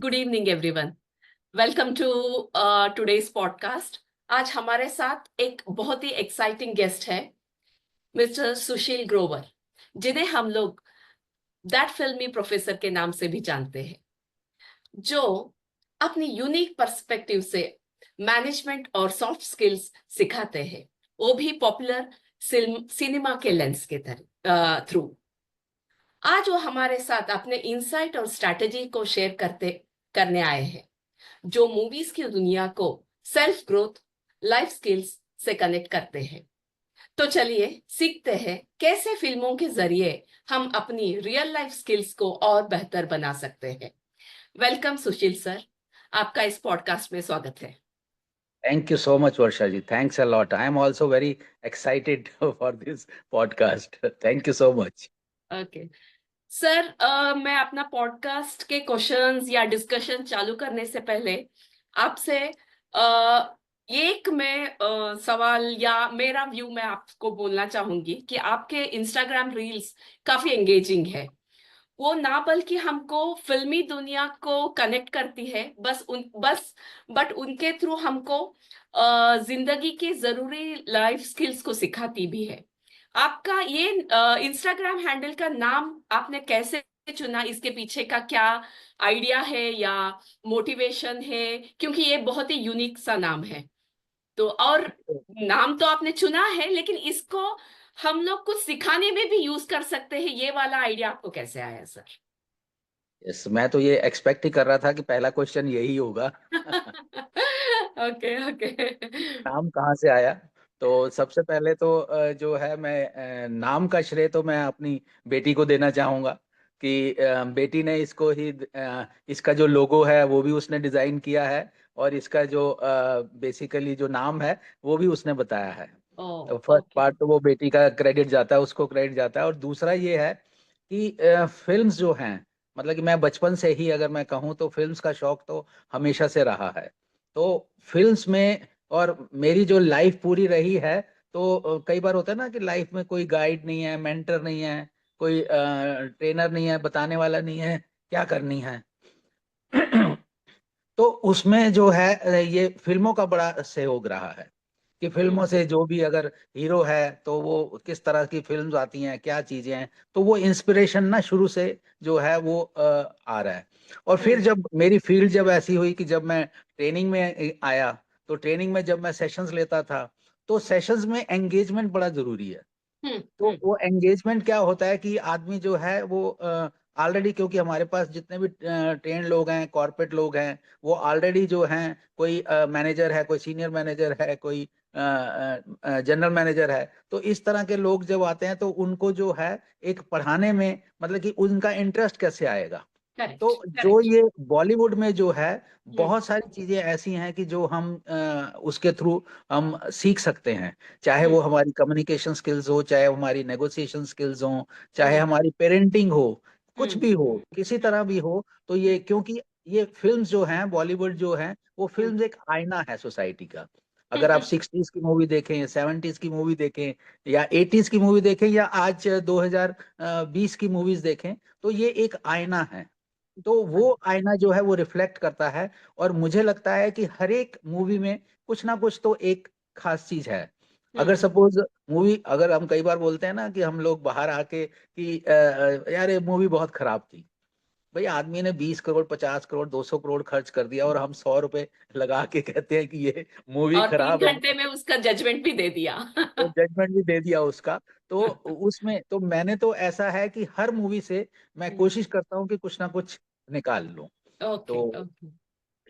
Good evening everyone. Welcome to today's podcast. आज हमारे साथ एक बहुत ही एक्साइटिंग गेस्ट है, मिस्टर सुशील ग्रोवर, जिन्हें हम लोग दैट फिल्मी प्रोफेसर के नाम से भी जानते हैं, जो अपनी यूनिक पर्सपेक्टिव से मैनेजमेंट और सॉफ्ट स्किल्स सिखाते हैं, वो भी पॉपुलर सिनेमा के लेंस के थ्रू। आज वो हमारे साथ अपने इंसाइट और स्ट्रैटेजी को शेयर करने आए हैं, जो मूवीज की दुनिया को सेल्फ ग्रोथ, लाइफ स्किल्स से कनेक्ट करते हैं। तो चलिए सीखते हैं कैसे फिल्मों के जरिए हम अपनी रियल लाइफ स्किल्स को और बेहतर बना सकते हैं। वेलकम सुशील सर, आपका इस पॉडकास्ट में स्वागत है। Thank you so much, Varsha ji. Thanks a lot. I am also very excited for this podcast. Thank you so much. Okay sir, मैं अपना पॉडकास्ट के क्वेश्चंस या डिस्कशन चालू करने से पहले आपसे एक मैं सवाल या मेरा व्यू मैं आपको बोलना चाहूंगी कि आपके इंस्टाग्राम रील्स काफी एंगेजिंग है। वो ना बल्कि हमको फिल्मी दुनिया को कनेक्ट करती है, बट उनके थ्रू हमको जिंदगी के जरूरी लाइफ स्किल्स को सिखाती भी है। आपका ये इंस्टाग्राम हैंडल का नाम आपने कैसे चुना? इसके पीछे का क्या आइडिया है या मोटिवेशन है? क्योंकि ये बहुत ही यूनिक सा नाम है। तो और नाम तो आपने चुना है, लेकिन इसको हम लोग कुछ सिखाने में भी यूज कर सकते हैं, ये वाला आइडिया आपको कैसे आया सर? Yes, मैं तो ये एक्सपेक्ट ही कर रहा था कि पहला क्वेश्चन यही होगा। Okay okay. नाम कहाँ से आया? तो सबसे पहले तो जो है मैं नाम का श्रेय तो मैं अपनी बेटी को देना चाहूंगा कि बेटी ने इसको ही इसका जो लोगो है वो भी उसने डिजाइन किया है, और इसका जो बेसिकली जो नाम है वो भी उसने बताया है। ओ तो फर्स्ट ओके। पार्ट तो वो बेटी का क्रेडिट जाता है, उसको क्रेडिट जाता है। और दूसरा ये है कि फिल्म्स जो हैं, मतलब कि मैं बचपन से ही अगर मैं कहूँ तो फिल्म्स का शौक तो हमेशा से रहा है। तो फिल्म्स में और मेरी जो लाइफ पूरी रही है, तो कई बार होता है ना कि लाइफ में कोई गाइड नहीं है, मेंटर नहीं है, कोई ट्रेनर नहीं है, बताने वाला नहीं है क्या करनी है। तो उसमें जो है ये फिल्मों का बड़ा सहयोग रहा है कि फिल्मों हम्म से जो भी अगर हीरो है तो वो किस तरह की फिल्म्स आती हैं, क्या चीजें हैं, तो वो इंस्पिरेशन ना शुरू से जो है वो आ रहा है। और फिर हम्म जब मेरी फील्ड जब ऐसी हुई कि जब मैं ट्रेनिंग में आया, तो ट्रेनिंग में जब मैं सेशंस लेता था, तो सेशंस में एंगेजमेंट बड़ा जरूरी है। हम्म तो हम्म वो एंगेजमेंट क्या होता है कि आदमी जो है वो ऑलरेडी, क्योंकि हमारे पास जितने भी ट्रेन लोग हैं, कॉर्पोरेट लोग हैं, वो ऑलरेडी जो हैं, कोई मैनेजर है, कोई सीनियर मैनेजर है, कोई जनरल मैनेजर है। तो इस तरह के लोग जब आते हैं तो उनको जो है एक पढ़ाने में, मतलब कि उनका इंटरेस्ट कैसे आएगा। तो करेक्ट जो करेक्ट। ये बॉलीवुड में जो है, हम्म बहुत सारी चीजें ऐसी हैं कि जो हम उसके थ्रू हम सीख सकते हैं। चाहे हम्म वो हमारी कम्युनिकेशन स्किल्स हो, चाहे हमारी नेगोशिएशन स्किल्स हो, चाहे हम्म हमारी पेरेंटिंग हो, कुछ हम्म भी हो, किसी तरह भी हो। तो ये क्योंकि ये फिल्म्स जो हैं, बॉलीवुड जो है, वो हम्म फिल्म्स एक आईना है सोसाइटी का। अगर आप हम्म 60s की मूवी देखें, 70s की मूवी देखें, या 80s की मूवी देखें, या आज 2020 की मूवीज देखें, तो ये एक आईना है। तो वो आईना जो है वो रिफ्लेक्ट करता है। और मुझे लगता है कि हर एक मूवी में कुछ ना कुछ तो एक खास चीज है। अगर हम्म सपोज मूवी, अगर हम कई बार बोलते हैं ना कि हम लोग बाहर आके कि यार ये मूवी बहुत खराब थी। भाई आदमी ने 20 करोड़, 50 करोड़, 200 करोड़ खर्च कर दिया, और हम 100 रुपए लगा के कहते हैं कि ये मूवी और तीन खराब है, घंटे में उसका जजमेंट भी दे दिया। तो जजमेंट भी दे दिया उसका। तो उसमें तो मैंने तो ऐसा है कि हर मूवी से मैं कोशिश करता हूँ कि कुछ ना कुछ निकाल लूं। ओके तो ओके।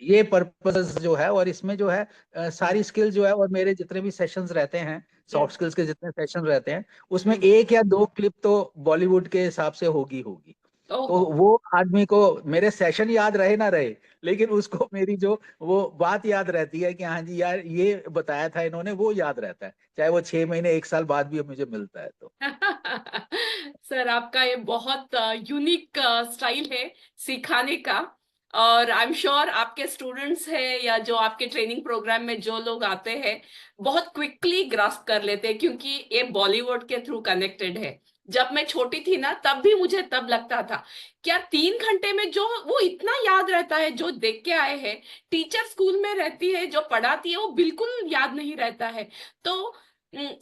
ये पर्पस जो है, और इसमें जो है सारी स्किल जो है, और मेरे जितने भी सेशंस रहते हैं, सॉफ्ट स्किल्स के जितने सेशंस रहते हैं, उसमें एक या दो क्लिप तो बॉलीवुड के हिसाब से होगी होगी। तो ओहो। वो आदमी को मेरे सेशन याद रहे ना रहे, लेकिन उसको मेरी जो वो बात याद रहती है कि हाँ जी यार ये बताया था इन्होंने, वो याद रहता है, चाहे वो 6 महीने 1 साल बाद भी मुझे मिलता है तो। सर, आपका ये बहुत यूनिक स्टाइल है सिखाने का। और आई एम श्योर आपके स्टूडेंट्स हैं या जो आपके ट्रेनिंग प्रोग्राम में जो लोग आते हैं, बहुत क्विकली ग्रास्प कर लेते हैं, क्योंकि ये बॉलीवुड के थ्रू कनेक्टेड है। जब मैं छोटी थी ना तब भी मुझे तब लगता था क्या 3 घंटे में जो वो इतना याद रहता है जो देख के आए हैं। टीचर स्कूल में रहती है जो पढ़ाती है वो बिल्कुल याद नहीं रहता है। तो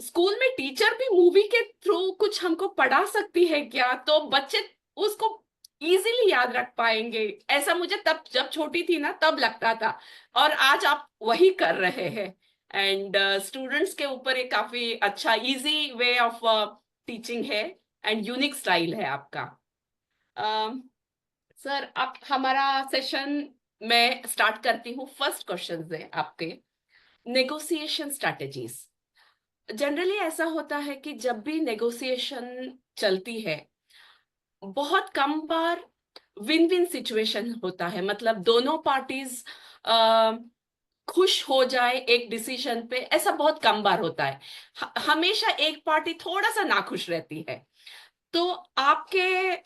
स्कूल में टीचर भी मूवी के थ्रू कुछ हमको पढ़ा सकती है क्या, तो बच्चे उसको इजीली याद रख पाएंगे, ऐसा मुझे तब जब छोटी थी ना तब लगता था। और आज आप वही कर रहे हैं। एंड स्टूडेंट्स के ऊपर एक काफी अच्छा इजी वे ऑफ टीचिंग है एंड यूनिक स्टाइल है आपका। सर आप हमारा सेशन मैं स्टार्ट करती हूँ। फर्स्ट क्वेश्चन है आपके, नेगोशिएशन स्ट्रैटेजीज। जनरली ऐसा होता है कि जब भी नेगोशिएशन चलती है बहुत कम बार विन विन सिचुएशन होता है, मतलब दोनों पार्टीज खुश हो जाए एक डिसीजन पे, ऐसा बहुत कम बार होता है। हमेशा एक पार्टी थोड़ा सा नाखुश रहती है। तो आपके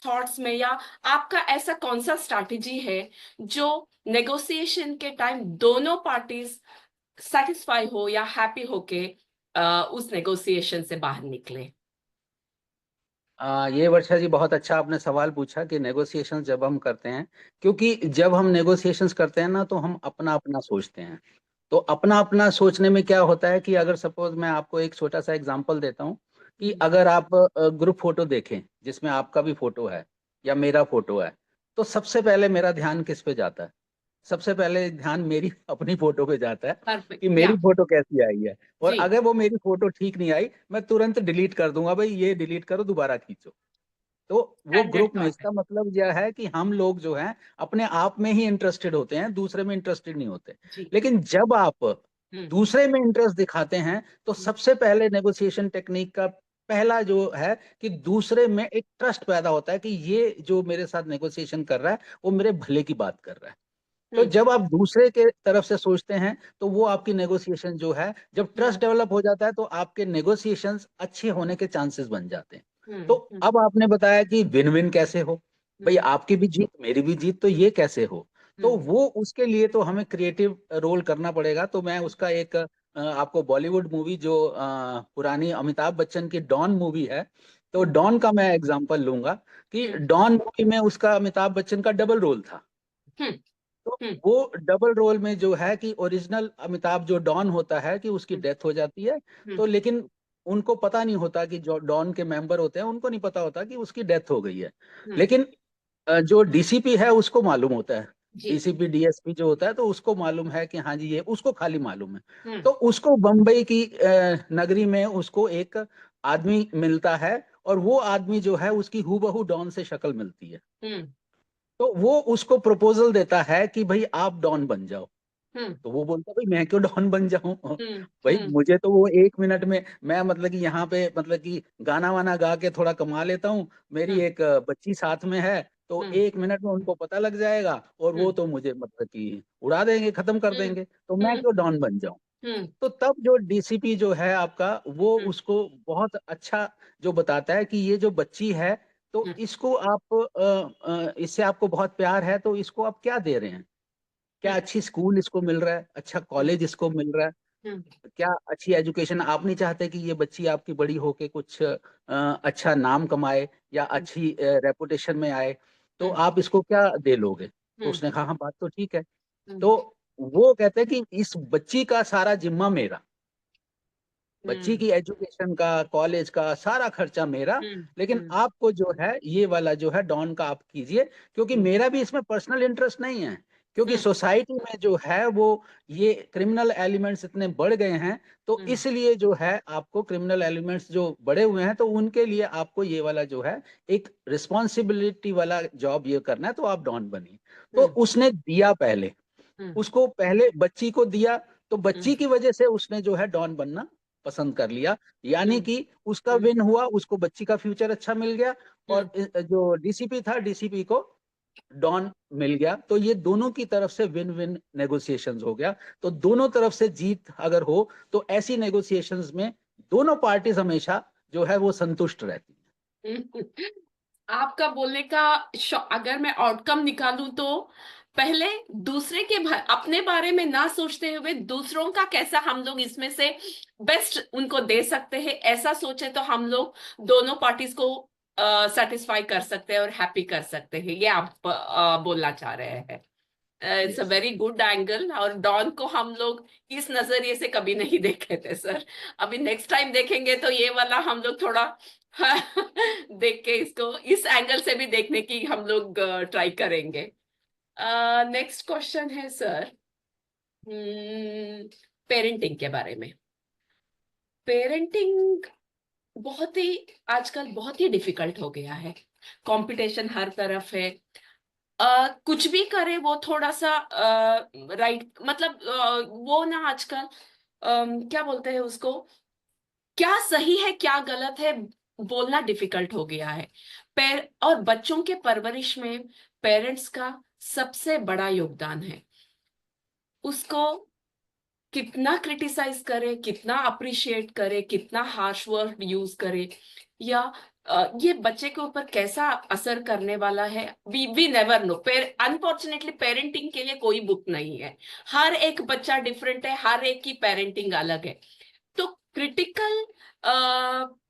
थॉट्स में या आपका ऐसा कौन सा स्ट्रैटेजी है जो नेगोशिएशन के टाइम दोनों पार्टीज सेटिस्फाई हो या हैप्पी होके उस नेगोशिएशन से बाहर निकले। ये वर्षा जी बहुत अच्छा आपने सवाल पूछा कि नेगोशिएशंस जब हम करते हैं, क्योंकि जब हम नेगोशिएशंस करते हैं ना तो हम अपना अपना सोचते हैं। तो अपना अपना सोचने में क्या होता है कि अगर सपोज मैं आपको एक छोटा सा एग्जांपल देता हूँ कि अगर आप ग्रुप फोटो देखें जिसमें आपका भी फोटो है या मेरा फोटो है, तो सबसे पहले मेरा ध्यान किस पे जाता है? सबसे पहले ध्यान मेरी अपनी फोटो पे जाता है परफेक्ट कि या। मेरी फोटो कैसी आई है। और जी। अगर वो मेरी फोटो ठीक नहीं आई, मैं तुरंत डिलीट कर दूंगा, भाई ये डिलीट करो, दोबारा खींचो। तो वो स्टैंडर्ड ग्रुप में थॉट है। इसका मतलब यह है कि हम लोग जो हैं अपने आप में ही इंटरेस्टेड होते हैं, दूसरे में इंटरेस्टेड नहीं होते। जी। लेकिन जब आप हम्म। दूसरे में इंटरेस्ट दिखाते हैं तो सबसे पहले नेगोशिएशन टेक्निक का पहला जो है कि दूसरे में एक ट्रस्ट पैदा होता है कि ये जो मेरे साथ नेगोशिएशन कर रहा है वो मेरे भले की बात कर रहा है। तो हम्म। जब आप दूसरे के तरफ से सोचते हैं तो वो आपकी नेगोशिएशन जो है, जब ट्रस्ट हम्म। डेवलप हो जाता है तो आपके नेगोशिएशंस अच्छे होने के चांसेस बन जाते हैं। तो हम्म। हम्म। अब आपने बताया कि विन विन कैसे हो, भाई हम्म। आपकी भी जीत मेरी भी जीत, तो ये कैसे हो? तो हम्म। वो उसके लिए तो हमें क्रिएटिव रोल करना पड़ेगा। तो मैं उसका एक आपको बॉलीवुड मूवी जो पुरानी अमिताभ बच्चन की डॉन मूवी है, तो हम्म। डॉन का मैं एग्जांपल लूंगा कि हम्म। डॉन मूवी में उसका अमिताभ बच्चन का डबल रोल था। हम्म। तो हम्म। वो डबल रोल में जो है कि ओरिजिनल अमिताभ जो डॉन होता है कि उसकी हम्म। डेथ हो जाती है। हम्म। तो लेकिन उनको पता नहीं होता कि जो डॉन के मेंबर होते हैं उनको नहीं पता होता कि उसकी डेथ हो गई है। हम्म। लेकिन जो डीसीपी है उसको मालूम होता है। जी। डीसीपी डीएसपी जो होता है तो उसको मालूम है कि हाँ जी ये उसको खाली मालूम है। हम्म। तो उसको बम्बई की नगरी में उसको एक आदमी मिलता है और वो आदमी जो है उसकी हूबहू डॉन से शक्ल मिलती है। हम्म। तो वो उसको प्रपोजल देता है कि भाई आप डॉन बन जाओ। हम्म। तो वो बोलता है भाई मैं क्यों डॉन बन जाऊं? हम्म। भाई हम्म। मुझे तो वो 1 मिनट में मैं मतलब कि यहाँ पे मतलब कि गाना वाना गा के थोड़ा कमा लेता हूँ, मेरी हम्म। एक बच्ची साथ में है, तो हम्म। 1 मिनट में उनको पता लग जाएगा और वो हम्म। तो मुझे मतलब कि उड़ा देंगे, खत्म कर हम्म। देंगे, तो मैं हम्म। क्यों डॉन बन जाऊं? हम्म। तो तब जो डीसीपी जो है आपका, वो हम्म। उसको बहुत अच्छा जो बताता है कि ये जो बच्ची है तो हम्म। इसको आप इससे आपको बहुत प्यार है, तो इसको आप क्या दे रहे हैं? क्या हम्म। अच्छी स्कूल इसको मिल रहा है, अच्छा हम्म। कॉलेज इसको मिल रहा है, हम्म। क्या अच्छी एजुकेशन? आप नहीं चाहते कि ये बच्ची आपकी बड़ी होके कुछ अच्छा नाम कमाए या हम्म। अच्छी रेपुटेशन में आए, तो हम्म। आप इसको क्या दे लोगे? तो हम्म। उसने कहा हाँ बात तो ठीक है। हम्म। तो वो कहते हैं कि इस बच्ची का सारा जिम्मा मेरा, बच्ची हम्म। की एजुकेशन का, कॉलेज का सारा खर्चा मेरा, हम्म। लेकिन हम्म। आपको जो है ये वाला जो है डॉन का आप कीजिए, क्योंकि हम्म। मेरा भी इसमें पर्सनल इंटरेस्ट नहीं है। क्योंकि हम्म। सोसाइटी में जो है वो ये क्रिमिनल एलिमेंट्स इतने बढ़ गए हैं, तो हम्म। इसलिए जो है आपको क्रिमिनल एलिमेंट्स जो बड़े हुए हैं तो उनके लिए आपको ये वाला जो है एक रिस्पॉन्सिबिलिटी वाला जॉब ये करना है, तो आप डॉन बनिए। तो हम्म। उसने दिया पहले, हम्म। उसको पहले बच्ची को दिया, तो हम्म। बच्ची की वजह से उसने जो है डॉन बनना पसंद कर लिया। यानी हम्म। कि उसका हम्म। विन हुआ, उसको बच्ची का फ्यूचर अच्छा मिल गया हम्म। और जो डीसीपी था डीसीपी को डॉन मिल गया। तो ये दोनों की तरफ से विन विन नेगोशिएशंस हो गया। तो दोनों तरफ से जीत अगर हो तो ऐसी नेगोशिएशंस में दोनों पार्टीज हमेशा जो है वो संतुष्ट रहती हम्म। आपका बोलने का अगर मैं आउटकम निकालूं तो पहले दूसरे के अपने बारे में ना सोचते हुए दूसरों का कैसा हम लोग इसमें से बेस्ट उनको दे सकते हैं, ऐसा सोचे तो हम लोग दोनों पार्टीज को सेटिस्फाई कर सकते हैं और हैप्पी कर सकते हैं, ये आप बोलना चाह रहे हैं। It's a yes. Very good angle. और डॉन को हम लोग इस नजरिए से कभी नहीं देखे थे सर। अभी नेक्स्ट टाइम देखेंगे तो ये वाला हम लोग थोड़ा देख के इसको इस एंगल से भी देखने की हम लोग ट्राई करेंगे। नेक्स्ट क्वेश्चन है सर, पेरेंटिंग के बारे में। पेरेंटिंग बहुत ही आजकल बहुत ही डिफिकल्ट हो गया है। कंपटीशन हर तरफ है। कुछ भी करे वो थोड़ा सा राइट, मतलब वो ना आजकल क्या बोलते हैं उसको, क्या सही है क्या गलत है बोलना डिफिकल्ट हो गया है। और बच्चों के परवरिश में पेरेंट्स का सबसे बड़ा योगदान है। उसको कितना क्रिटिसाइज करे, कितना अप्रिशिएट करे, कितना हार्श वर्ड यूज करे, या ये बच्चे के ऊपर कैसा असर करने वाला है, we never know. Unfortunately parenting के लिए कोई बुक नहीं है। हर एक बच्चा डिफरेंट है, हर एक की पेरेंटिंग अलग है। तो क्रिटिकल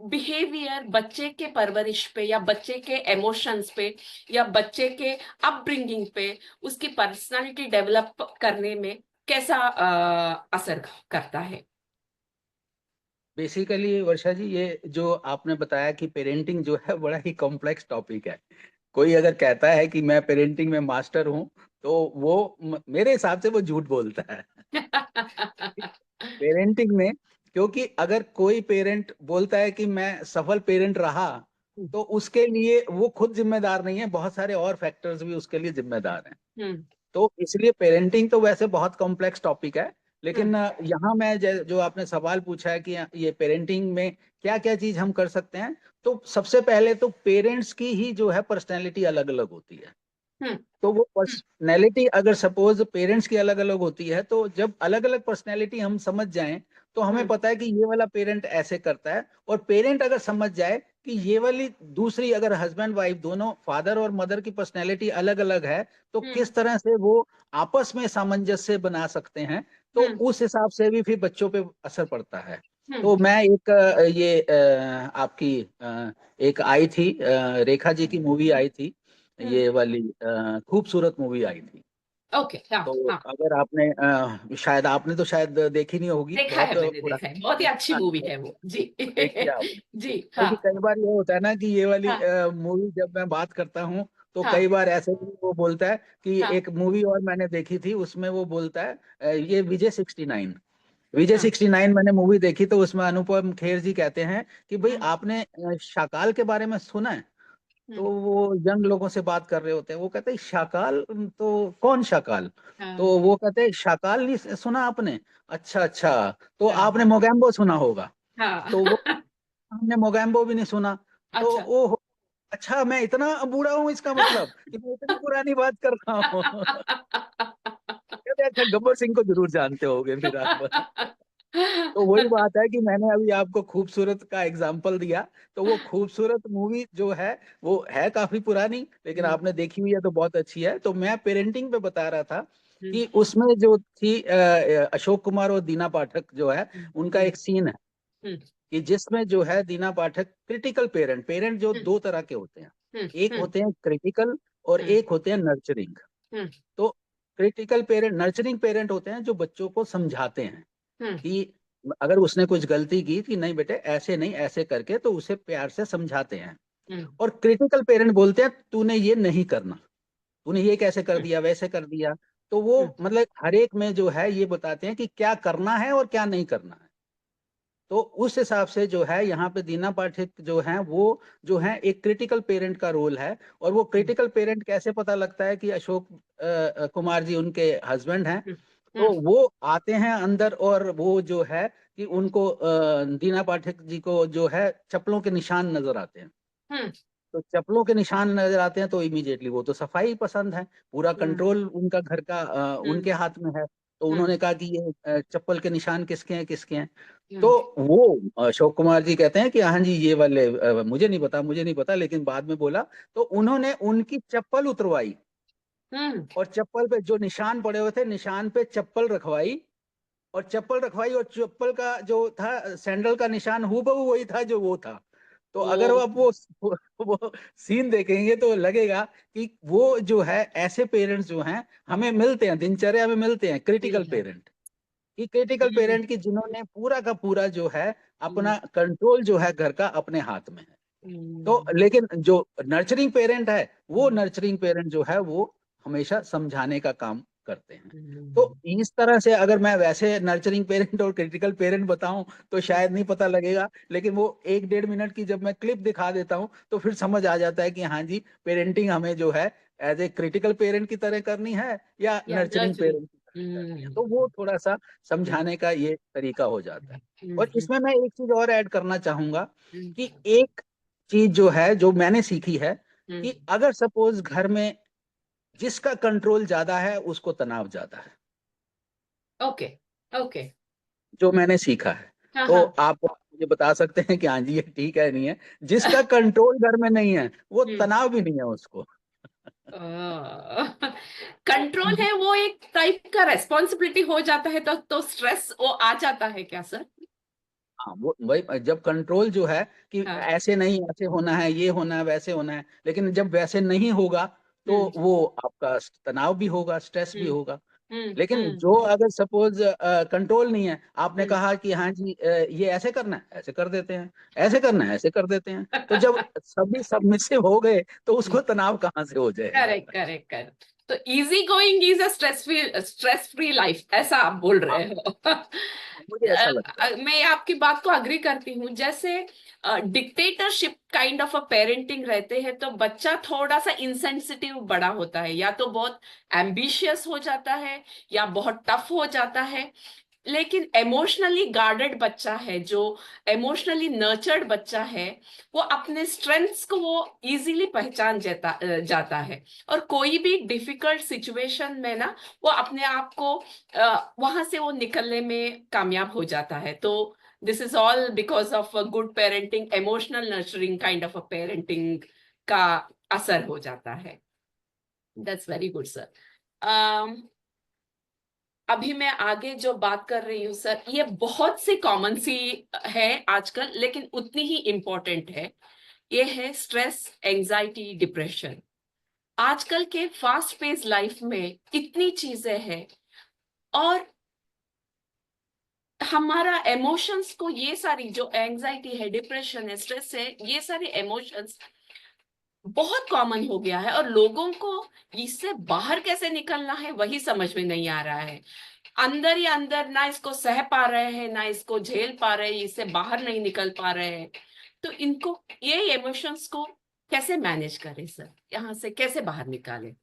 बिहेवियर बच्चे के परवरिश पे, या बच्चे के इमोशंस पे, या बच्चे के अपब्रिंगिंग पे, उसकी पर्सनालिटी डेवलप करने में कैसा असर करता है। बेसिकली वर्षा जी, ये जो आपने बताया कि पेरेंटिंग जो है बड़ा ही कॉम्प्लेक्स टॉपिक है। कोई अगर कहता है कि मैं पेरेंटिंग में मास्टर हूँ, तो वो मेरे हिसाब से वो झूठ बोलता है। पेरेंटिंग में, क्योंकि अगर कोई पेरेंट बोलता है कि मैं सफल पेरेंट रहा, तो उसके लिए वो खुद जिम्मेदार नहीं है, बहुत सारे और फैक्टर्स भी उसके लिए जिम्मेदार हैं। हम्म। तो इसलिए पेरेंटिंग तो वैसे बहुत कॉम्प्लेक्स टॉपिक है। हम्म। लेकिन यहाँ मैं जो आपने सवाल पूछा है कि ये पेरेंटिंग में क्या क्या चीज हम कर सकते हैं, तो सबसे पहले तो पेरेंट्स की ही जो है पर्सनैलिटी अलग अलग होती है। हम्म। तो वो पर्सनैलिटी अगर सपोज पेरेंट्स की अलग अलग होती है, तो जब अलग अलग पर्सनैलिटी हम समझ जाएं, तो हमें हम्म। पता है कि ये वाला पेरेंट ऐसे करता है। और पेरेंट अगर समझ जाए कि ये वाली दूसरी, अगर हस्बैंड वाइफ दोनों फादर और मदर की पर्सनैलिटी अलग अलग है, तो हम्म। किस तरह से वो आपस में सामंजस्य बना सकते हैं, तो हम्म। उस हिसाब से भी फिर बच्चों पे असर पड़ता है। हम्म। तो मैं एक ये आपकी एक आई थी, रेखा जी की मूवी आई थी, हम्म। ये वाली खूबसूरत मूवी आई थी। ओके, हाँ तो हाँ। अगर आपने शायद आपने तो शायद देखी नहीं होगी, देखा बहुत है, मैंने देखा है, बहुत ही पुरानी अच्छी मूवी है, है वो जी। देख लिया आपने। जी हाँ। क्योंकि कई बार ये होता है ना कि ये वाली हाँ मूवी जब मैं बात करता हूँ, तो कई हाँ। बार ऐसे भी वो बोलता है कि हाँ एक मूवी और मैंने देखी थी, उसमें वो बोलता है ये विजय 69, विजय 69 मैंने मूवी देखी, तो उसमें अनुपम खेर जी कहते हैं कि भाई हाँ। आपने शाकाल के बारे में सुना है। तो हम्म। वो यंग लोगों से बात कर रहे होते हैं, वो कहते हैं शाकाल, तो कौन शाकाल? तो हाँ वो कहते हैं शाकाल नहीं सुना आपने? अच्छा अच्छा, तो हाँ आपने मोगैम्बो सुना होगा। हाँ। तो वो, हमने मोगैम्बो भी नहीं सुना। तो अच्छा। ओ, अच्छा मैं इतना बूढ़ा हूँ, इसका मतलब कि मैं इतनी पुरानी बात कर रहा हूँ। कहते हैं, अच्छा गब्बर सिंह को जरूर जानते होगे फिर आप। तो वही बात है कि मैंने अभी आपको खूबसूरत का एग्जाम्पल दिया। तो वो खूबसूरत मूवी जो है, वो है काफी पुरानी, लेकिन हम्म। आपने देखी हुई है तो बहुत अच्छी है। तो मैं पेरेंटिंग पे बता रहा था हम्म। कि उसमें जो थी अशोक कुमार और दीना पाठक जो है, उनका हम्म। एक सीन है हम्म। कि जिसमें जो है दीना पाठक क्रिटिकल पेरेंट, पेरेंट जो हम्म। दो तरह के होते हैं, हम्म। एक होते हैं क्रिटिकल और हम्म। एक होते हैं नर्चरिंग। हम्म। तो क्रिटिकल पेरेंट, नर्चरिंग पेरेंट होते हैं जो बच्चों को समझाते हैं हम्म। कि अगर उसने कुछ गलती की कि नहीं बेटे ऐसे नहीं ऐसे करके, तो उसे प्यार से समझाते हैं। हम्म। और क्रिटिकल पेरेंट बोलते हैं तूने ये नहीं करना, तूने ये कैसे कर दिया, वैसे कर दिया। तो वो हम्म। मतलब हर एक में जो है ये बताते हैं कि क्या करना है और क्या नहीं करना है। तो उस हिसाब से जो है यहाँ पे दीना पाठक जो है वो जो है एक क्रिटिकल पेरेंट का रोल है। और वो हम्म। क्रिटिकल पेरेंट कैसे पता लगता है कि अशोक कुमार जी उनके हस्बैंड हैं। हम्म। तो हम्म। वो आते हैं अंदर, और वो जो है कि उनको दीना पाठक जी को जो है चप्पलों के निशान नजर आते हैं। हम्म। तो चप्पलों के निशान नजर आते हैं, तो इमीडिएटली वो तो सफाई पसंद है, पूरा हम्म। कंट्रोल उनका घर का हम्म। उनके हाथ में है। तो हम्म। उन्होंने कहा कि ये चप्पल के निशान किसके हैं किसके हैं। तो हम्म। वो अशोक कुमार जी कहते हैं कि हाँ जी ये वाले मुझे नहीं पता, मुझे नहीं पता, लेकिन बाद में बोला। तो उन्होंने उनकी चप्पल उतरवाई, और चप्पल पे जो निशान पड़े हुए थे, निशान पे चप्पल रखवाई, और चप्पल रखवाई, और चप्पल का जो था सैंडल का निशान हूबहू वही था जो वो था। तो अगर ओ। आप वो सीन देखेंगे तो लगेगा कि वो जो है, ऐसे पेरेंट्स जो हैं हमें मिलते हैं, दिनचर्या में मिलते हैं, मिल क्रिटिकल रहा है। पेरेंट। कि क्रिटिकल हम्म पेरेंट की जिन्होंने पूरा का पूरा जो है हम्म अपना कंट्रोल जो है घर का अपने हाथ में है। तो हम्म लेकिन जो नर्चरिंग पेरेंट है, वो हम्म नर्चरिंग पेरेंट जो है वो हमेशा समझाने का काम करते हैं। तो हम्म इस तरह से अगर मैं वैसे नर्चरिंग पेरेंट और क्रिटिकल पेरेंट बताऊं तो हम्म शायद नहीं पता लगेगा, लेकिन वो 1-1.5 मिनट की जब मैं क्लिप दिखा देता हूं तो फिर समझ आ जाता है कि हाँ जी, पेरेंटिंग हमें जो है एज ए क्रिटिकल पेरेंट की तरह करनी है या या नर्चरिंग नर्सरी। पेरेंट की तरह करनी है। तो वो थोड़ा सा हम्म समझाने का ये तरीका हो जाता है। और हम्म इसमें मैं एक चीज और ऐड करना चाहूंगा हम्म कि एक चीज जो है, जो मैंने सीखी है, कि हम्म अगर सपोज घर में जिसका कंट्रोल ज्यादा है उसको तनाव ज्यादा है, ओके ओके। जो मैंने सीखा है। हाँ तो हाँ। आप मुझे बता सकते हैं कि हाँ जी ये ठीक है नहीं है। जिसका कंट्रोल घर में नहीं है वो हम्म। तनाव भी नहीं है उसको। कंट्रोल है वो एक टाइप का रेस्पॉन्सिबिलिटी हो जाता है, तो स्ट्रेस वो आ जाता है क्या सर? हाँ, वो वही, जब कंट्रोल जो है कि हाँ। ऐसे नहीं, ऐसे होना है, ये होना है, वैसे होना है, लेकिन जब वैसे नहीं होगा तो हम्म वो आपका तनाव भी होगा, स्ट्रेस भी हम्म होगा। हम्म लेकिन हम्म जो अगर सपोज कंट्रोल नहीं है, आपने हम्म कहा कि हाँ जी ये ऐसे करना है, ऐसे कर देते हैं, ऐसे करना है, ऐसे कर देते हैं, तो जब सभी सबमिसिव हो गए तो उसको तनाव कहाँ से हो जाएगा। Correct correct correct. तो easy going is a stress free life, ऐसा आप बोल हाँ, रहे हो? मुझे ऐसा लगता है। मैं आपकी बात को अग्री करती हूँ। जैसे dictatorship kind of a parenting रहते हैं तो बच्चा थोड़ा सा इंसेंसिटिव बड़ा होता है, या तो बहुत एम्बिशियस हो जाता है या बहुत टफ हो जाता है। लेकिन इमोशनली गार्डेड बच्चा है, जो इमोशनली नर्चर्ड बच्चा है, वो अपने स्ट्रेंथ्स को वो इजीली पहचान जाता है। और कोई भी डिफिकल्ट सिचुएशन में ना वो अपने आप को वहां से वो निकलने में कामयाब हो जाता है। तो this is all because of a good parenting, emotional nurturing kind of a parenting का असर हो जाता है। That's very good sir. अभी मैं आगे जो बात कर रही हूँ सर, ये बहुत सी कॉमन सी है आजकल, लेकिन उतनी ही इम्पोर्टेंट है। ये है स्ट्रेस, एंजाइटी, डिप्रेशन। आजकल के फास्ट पेस लाइफ में इतनी चीजें हैं, और हमारा इमोशंस को, ये सारी जो एंजाइटी है, डिप्रेशन है, स्ट्रेस है, ये सारे इमोशंस बहुत कॉमन हो गया है, और लोगों को इससे बाहर कैसे निकलना है वही समझ में नहीं आ रहा है। अंदर ही अंदर ना इसको सह पा रहे हैं, ना इसको झेल पा रहे हैं, इससे बाहर नहीं निकल पा रहे हैं। तो इनको, ये इमोशंस को कैसे मैनेज करें सर, यहाँ से कैसे बाहर निकालें?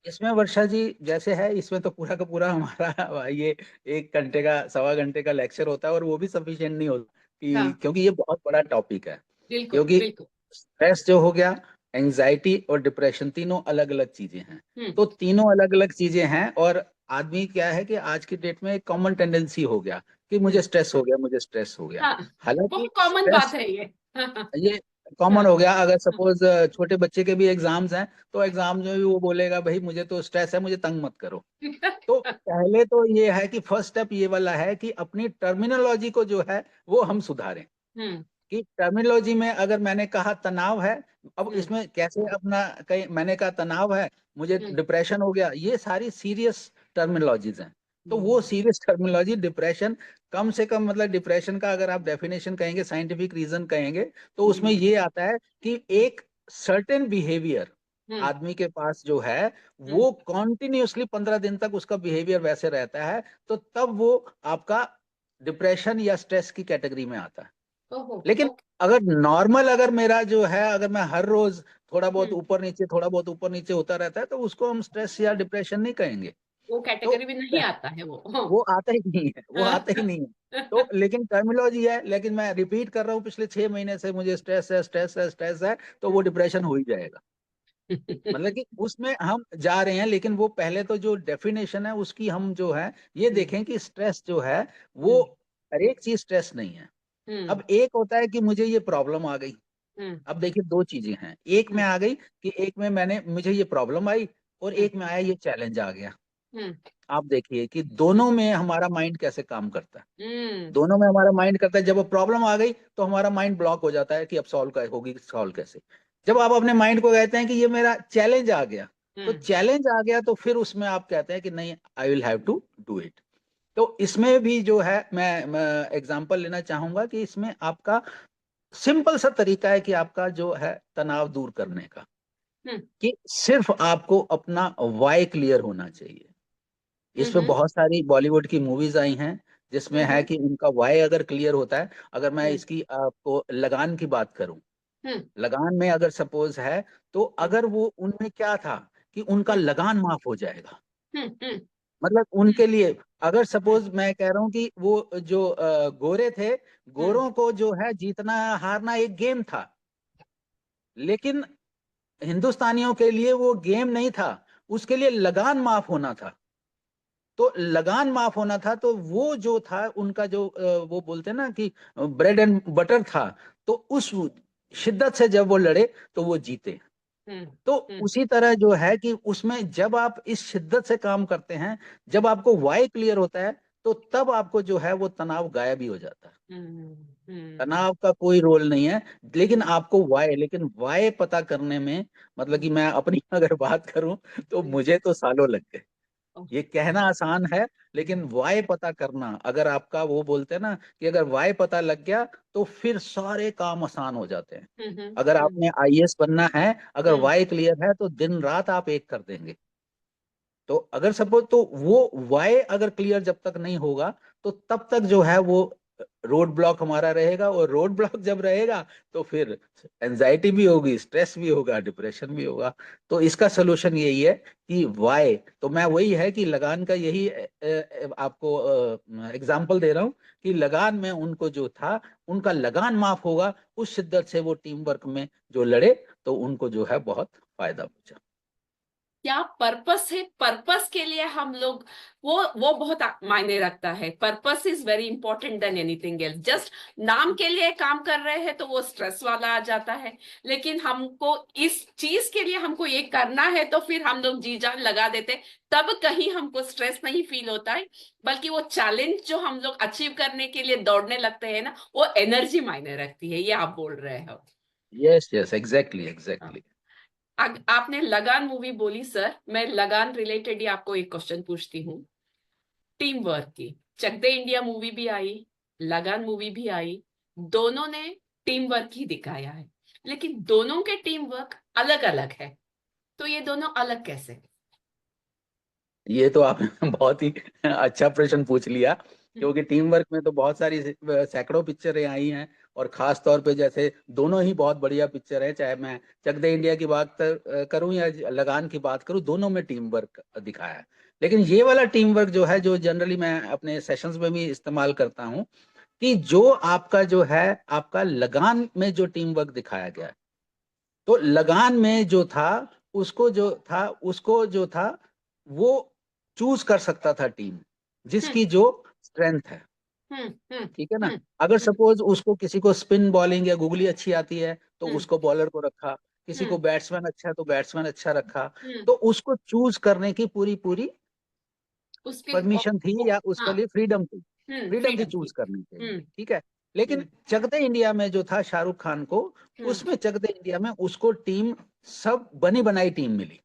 इसमें वर्षा जी जैसे है, इसमें तो पूरा का पूरा हमारा ये 1 घंटे का, 1.25 घंटे का लेक्चर होता है, और वो भी सफिशिएंट नहीं होता, कि हाँ। क्योंकि ये बहुत बड़ा टॉपिक है। बिल्कुल क्योंकि बिल्कुल। स्ट्रेस जो हो गया, एंजाइटी और डिप्रेशन, तीनों अलग अलग चीजें हैं। हम्म। तो तीनों अलग अलग चीजें हैं, और आदमी क्या है कि आज की डेट में एक कॉमन टेंडेंसी हो गया कि मुझे हम्म। स्ट्रेस हो गया, मुझे स्ट्रेस हो गया। हाँ, हालांकि बहुत कॉमन बात स्ट्रेस है ये। हाँ ये कॉमन हाँ हो गया। अगर हाँ सपोज छोटे बच्चे के भी एग्जाम्स हैं तो एग्जाम्स में भी वो बोलेगा भाई मुझे तो स्ट्रेस है, मुझे तंग मत करो। तो पहले तो ये है कि फर्स्ट स्टेप ये वाला है कि अपनी टर्मिनोलॉजी को जो है वो हम सुधारें। हम्म कि टर्मिनोलॉजी में अगर मैंने कहा तनाव है, अब हम्म इसमें कैसे अपना, कहीं मैंने कहा तनाव है, मुझे हम्म डिप्रेशन हो गया, ये सारी सीरियस टर्मिनोलॉजीज हैं। तो वो हम्म सीरियस टर्मिनोलॉजी, डिप्रेशन, कम से कम मतलब डिप्रेशन का अगर आप डेफिनेशन कहेंगे, साइंटिफिक रीजन कहेंगे, तो उसमें हम्म ये आता है कि एक सर्टेन बिहेवियर हम्म आदमी के पास जो है, हम्म वो कॉन्टिन्यूसली 15 दिन तक उसका बिहेवियर वैसे रहता है, तो तब वो आपका डिप्रेशन या स्ट्रेस की कैटेगरी में आता है। ओहो लेकिन ओके। अगर नॉर्मल, अगर मेरा जो है, अगर मैं हर रोज थोड़ा बहुत हम्म। ऊपर नीचे, थोड़ा बहुत ऊपर नीचे होता रहता है, तो उसको हम स्ट्रेस या डिप्रेशन नहीं कहेंगे। वो तो कैटेगरी में नहीं आता है वो। वो आता ही नहीं है, वो आता ही नहीं है। तो लेकिन टर्मिनोलॉजी है, लेकिन मैं रिपीट कर रहा हूँ पिछले 6 महीने से, मुझे स्ट्रेस है, स्ट्रेस है, स्ट्रेस है, तो वो डिप्रेशन हो ही जाएगा। मतलब कि उसमें हम जा रहे हैं, लेकिन वो पहले तो जो डेफिनेशन है उसकी हम जो है ये हम्म देखें कि स्ट्रेस जो है वो हम्म हर एक चीज स्ट्रेस नहीं है। हम्म अब एक होता है कि मुझे ये प्रॉब्लम आ गई। हम्म अब देखिए दो चीजें हैं, एक में हम्म आ गई कि एक में मैंने, मुझे ये प्रॉब्लम आई, और हम्म, एक में आया ये चैलेंज आ गया। हम्म, आप देखिए कि दोनों में हमारा माइंड कैसे काम करता है। हम्म, दोनों में हमारा माइंड करता है, जब वो प्रॉब्लम आ गई तो हमारा माइंड ब्लॉक हो जाता है कि अब होगी, सॉल्व कैसे। जब आप अपने माइंड को कहते हैं कि ये मेरा चैलेंज आ गया, तो हम्म, चैलेंज आ गया तो फिर उसमें आप कहते हैं कि नहीं, I will have to do it. तो इसमें भी जो है मैं एग्जांपल लेना चाहूंगा कि इसमें आपका सिंपल सा तरीका है कि आपका जो है तनाव दूर करने का, हम्म, कि सिर्फ आपको अपना वाई क्लियर होना चाहिए। इस पे हम्म, बहुत सारी बॉलीवुड की मूवीज आई हैं जिसमें है हम्म, कि उनका वाई अगर क्लियर होता है। अगर मैं हम्म, इसकी आपको लगान की बात करूं, हम्म, लगान में अगर सपोज है, तो हम्म, अगर वो उनमें क्या था कि उनका हम्म, लगान माफ हो जाएगा। हम्म, हम्म, मतलब उनके लिए, अगर हम्म, सपोज मैं कह रहा हूँ कि वो जो गोरे थे, हम्म, गोरों को जो है जीतना हारना एक गेम था, लेकिन हिंदुस्तानियों के लिए वो गेम नहीं था, उसके लिए लगान माफ होना था। तो लगान माफ होना था, तो वो जो था उनका जो वो बोलते हैं ना कि ब्रेड एंड बटर था, तो उस शिद्दत से जब वो लड़े तो वो जीते। हम्म, तो हम्म, उसी तरह जो है कि उसमें जब आप इस शिद्दत से काम करते हैं, जब आपको वाई क्लियर होता है, तो तब आपको जो है वो तनाव गायब ही हो जाता है। हम्म, हम्म, तनाव का कोई रोल नहीं है, लेकिन हम्म, आपको वाई, लेकिन वाई पता करने में, मतलब कि मैं अपनी अगर बात करूं तो हम्म, मुझे तो सालों लग गए। ये ओके, कहना आसान है, लेकिन वाई पता करना, अगर आपका वो बोलते हैं ना कि अगर वाई पता लग गया तो फिर सारे काम आसान हो जाते हैं। हम्म, अगर हम्म, आपने आईएएस बनना है, अगर हम्म, वाई क्लियर है तो दिन रात आप एक कर देंगे। तो अगर सपोज, तो वो वाई अगर क्लियर जब तक नहीं होगा, तो तब तक जो है वो रोड ब्लॉक हमारा रहेगा, और रोड ब्लॉक जब रहेगा तो फिर एंजाइटी भी होगी, स्ट्रेस भी होगा, डिप्रेशन भी होगा। तो इसका सोल्यूशन यही है कि वाई, तो मैं वही है कि लगान का यही आपको एग्जाम्पल दे रहा हूँ कि लगान में उनको जो था, उनका लगान माफ होगा, उस शिद्दत से वो टीम वर्क में जो लड़े, तो उनको जो है बहुत फायदा पहुंचा। क्या पर्पस है, पर्पस के लिए हम लोग, वो बहुत मायने रखता है। Purpose is very important than anything else. Just नाम के लिए काम कर रहे हैं तो वो स्ट्रेस वाला आ जाता है। लेकिन हमको इस चीज के लिए हमको ये करना है तो फिर हम लोग जी जान लगा देते, तब कहीं हमको स्ट्रेस नहीं फील होता है। बल्कि वो चैलेंज जो हम लोग अचीव करने के लिए दौड़ने लगते हैं ना, वो एनर्जी मायने रखती है, ये आप बोल रहे हो। यस यस, एग्जैक्टली हाँ। एग्जैक्टली। आपने लगान मूवी बोली सर, मैं लगान रिलेटेड ही आपको एक क्वेश्चन पूछती हूँ। टीम वर्क की चक दे इंडिया मूवी भी आई, लगान मूवी भी आई, दोनों ने टीम वर्क ही दिखाया है। लेकिन दोनों के टीम वर्क अलग अलग है, तो ये दोनों अलग कैसे? ये तो आपने बहुत ही अच्छा प्रश्न पूछ लिया, हम्म, क्योंकि टीम वर्क में तो बहुत सारी सैकड़ों पिक्चरें आई हैं। और खास तौर पे जैसे दोनों ही बहुत बढ़िया पिक्चर है, चाहे मैं चक दे इंडिया की बात करूं या लगान की बात करूं, दोनों में टीम वर्क दिखाया है। लेकिन ये वाला टीम वर्क जो है, जो जनरली मैं अपने सेशंस में भी इस्तेमाल करता हूं, कि जो आपका जो है, आपका लगान में जो टीम वर्क दिखाया गया है, तो लगान में जो था, उसको जो था वो चूज कर सकता था टीम, हम्म, जिसकी जो स्ट्रेंथ है। हम्म, हम्म, ठीक है ना। हम्म, अगर हम्म, सपोज उसको किसी को स्पिन बॉलिंग या गुगली अच्छी आती है, तो हम्म, उसको बॉलर को रखा। किसी को हम्म, बैट्समैन अच्छा है तो बैट्समैन अच्छा रखा। हम्म, तो उसको चूज करने की पूरी पूरी उसके परमिशन थी, या उसके हाँ, लिए फ्रीडम थी। फ्रीडम थी फ्रीडम चूज थी। करने के लिए, हम्म, ठीक है। लेकिन हम्म, चक दे इंडिया में जो था शाहरुख खान को, हम्म, उसमें चक दे इंडिया में उसको टीम सब बनी बनाई टीम मिली।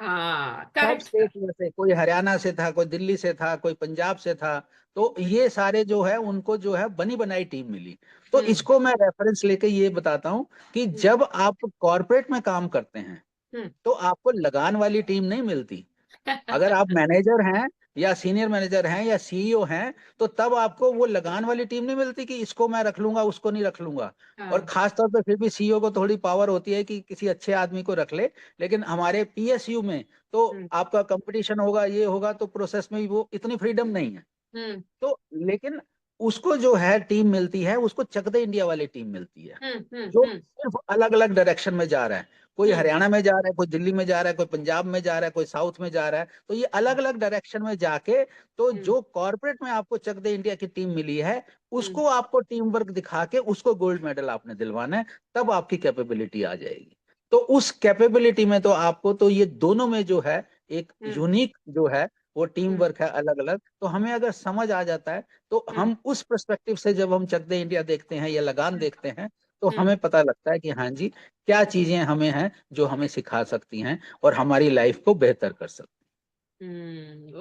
हाँ, सब करेक्ट स्टेट सर। में से, कोई हरियाणा से था, कोई दिल्ली से था, कोई पंजाब से था। तो ये सारे जो है उनको जो है बनी बनाई टीम मिली। तो हम्म, इसको मैं रेफरेंस लेके ये बताता हूँ कि हम्म, जब आप कॉरपोरेट में काम करते हैं, हम्म, तो आपको लगान वाली टीम नहीं मिलती। अगर आप मैनेजर हैं, या सीनियर मैनेजर हैं, या सीईओ हैं, तो तब आपको वो लगान वाली टीम नहीं मिलती कि इसको मैं रख लूंगा, उसको नहीं रख लूंगा। और हाँ, खास तौर पे फिर भी सीईओ को थोड़ी पावर होती है कि किसी अच्छे आदमी को रख ले। लेकिन हमारे पीएसयू में तो हम्म, आपका कंपटीशन होगा, ये होगा, तो प्रोसेस में भी वो इतनी फ्रीडम नहीं है। हम्म, तो लेकिन उसको जो है टीम मिलती है, उसको चक दे इंडिया वाली टीम मिलती है, हम्म, हम्म, जो हम्म, सिर्फ अलग अलग डायरेक्शन में जा रहा है। कोई हम्म, हरियाणा में जा रहा है, कोई दिल्ली में जा रहा है, कोई पंजाब में जा रहा है, कोई साउथ में जा रहा है। तो ये अलग अलग डायरेक्शन में जाके, तो हम्म, जो कॉर्पोरेट में आपको चक दे इंडिया की टीम मिली है, हम्म, उसको आपको टीम वर्क दिखा के उसको गोल्ड मेडल आपने दिलवाना है। तब आपकी कैपेबिलिटी आ जाएगी। तो उस कैपेबिलिटी में तो आपको तो ये दोनों में जो है एक हम्म यूनिक जो है वो टीम हम्म वर्क है अलग अलग, तो हमें अगर समझ आ जाता है तो हम्म हम उस पर्सपेक्टिव से जब हम चक दे इंडिया देखते हैं या लगान हम्म देखते हैं तो हम्म हमें पता लगता है कि हाँ जी, क्या चीजें हमें हैं जो हमें सिखा सकती हैं और हमारी लाइफ को बेहतर कर सकती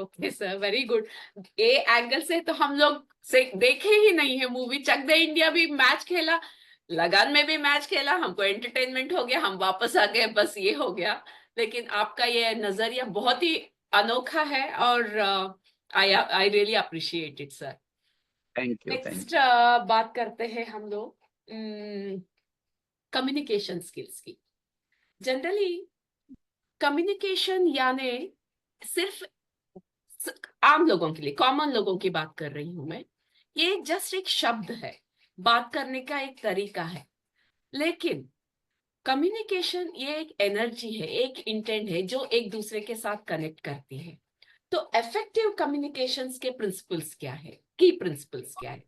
ओके सर, वेरी गुड। ये एंगल से तो हम लोग से देखे ही नहीं है मूवी। चक दे इंडिया भी मैच खेला, लगान में भी मैच खेला, हमको एंटरटेनमेंट हो गया, हम वापस आ गए, बस ये हो गया। लेकिन आपका ये नजरिया बहुत ही अनोखा है और I I really appreciate it sir. है। Thank you, thank next you. बात करते हैं हम लोग कम्युनिकेशन स्किल्स की। जनरली कम्युनिकेशन यानी सिर्फ आम लोगों के लिए, कॉमन लोगों की बात कर रही हूं मैं, ये जस्ट एक शब्द है, बात करने का एक तरीका है। लेकिन कम्युनिकेशन ये एक एनर्जी है, एक इंटेंट है जो एक दूसरे के साथ कनेक्ट करती है। तो इफेक्टिव कम्युनिकेशंस के प्रिंसिपल्स क्या है, की प्रिंसिपल्स क्या है?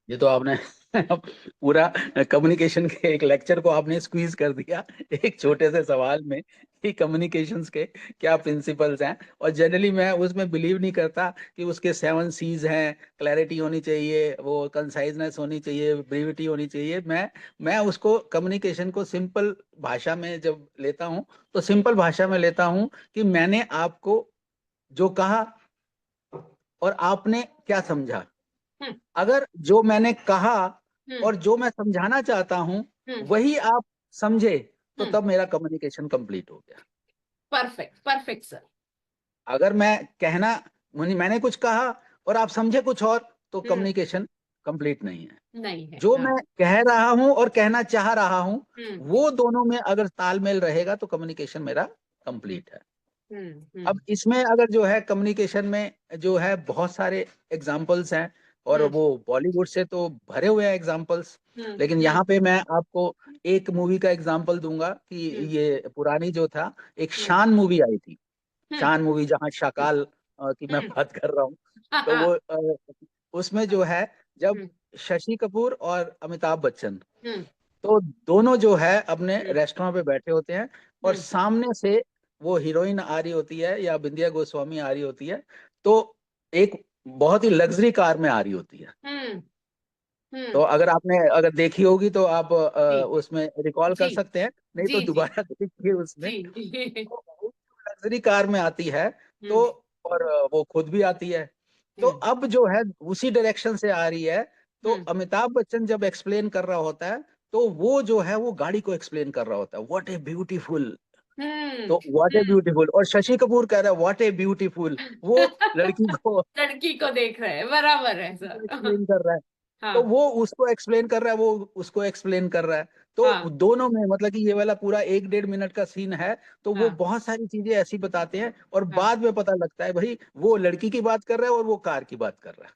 ये तो आपने पूरा कम्युनिकेशन के एक लेक्चर को आपने स्क्वीज कर दिया एक छोटे से सवाल में कि कम्युनिकेशंस के क्या प्रिंसिपल्स हैं। और जनरली मैं उसमें बिलीव नहीं करता कि उसके 7 C's हैं। क्लैरिटी होनी चाहिए, वो कंसाइजनेस होनी चाहिए, ब्रीविटी होनी चाहिए। मैं उसको कम्युनिकेशन को सिंपल भाषा में जब लेता हूँ तो सिंपल भाषा में लेता हूँ कि मैंने आपको जो कहा और आपने क्या समझा। हम्म अगर जो मैंने कहा हम्म और जो मैं समझाना चाहता हूं हम्म वही आप समझे तो हम्म तब मेरा कम्युनिकेशन कंप्लीट हो गया। Perfect, perfect sir. अगर मैं कहना मैंने कुछ कहा और आप समझे कुछ और तो हम्म कम्युनिकेशन कंप्लीट नहीं है। नहीं है, जो हाँ। मैं कह रहा हूं और कहना चाह रहा हूं हम्म वो दोनों में अगर तालमेल रहेगा तो कम्युनिकेशन मेरा हम्म कंप्लीट है। अब हम्म इसमें अगर जो है कम्युनिकेशन में जो है बहुत सारे एग्जाम्पल्स हैं और हम्म वो बॉलीवुड से तो भरे हुए हैं एग्जाम्पल्स। हम्म लेकिन यहाँ हम्म पे मैं आपको एक मूवी का एग्जाम्पल दूंगा कि हम्म ये पुरानी जो था, एक हम्म शान मूवी आई थी। हम्म शान मूवी जहाँ शाकाल की मैं हम्म बात कर रहा हूँ। हाँ तो वो हाँ उसमें जो है जब हम्म शशि कपूर और अमिताभ बच्चन, हम्म तो दोनों जो है अपने हम्म रेस्टोरेंट पे बैठे होते हैं और हम्म सामने से वो हीरोइन आ रही होती है या बिंदिया गोस्वामी आ रही होती है। तो एक बहुत ही लग्जरी कार में आ रही होती है। हम्म तो हम्म अगर आपने अगर देखी होगी तो आप जी उसमें रिकॉल कर जी सकते हैं, नहीं तो जी जी दोबारा देखिए उसमें। जी तो लग्जरी कार में आती है तो हम्म और वो खुद भी आती है। तो हम्म अब जो है उसी डायरेक्शन से आ रही है। तो हम्म अमिताभ बच्चन जब एक्सप्लेन कर रहा होता है तो वो जो है वो गाड़ी को एक्सप्लेन कर रहा होता है, व्हाट ए ब्यूटीफुल। हम्म तो व्हाट ए हम्म ब्यूटीफुल, और शशि कपूर कह रहा है व्हाट ए ब्यूटीफुल। वो लड़की को लड़की को देख रहे हैं, बराबर है सर। एक्सप्लेन कर रहा है। तो हाँ वो उसको एक्सप्लेन कर रहा है, वो उसको एक्सप्लेन कर रहा है। तो हाँ दोनों में मतलब कि ये वाला पूरा 1-1.5 मिनट का सीन है। तो वो हाँ बहुत सारी चीजें ऐसी बताते हैं और हाँ बाद में पता लगता है भाई वो लड़की की बात कर रहा है और वो कार की बात कर रहा है।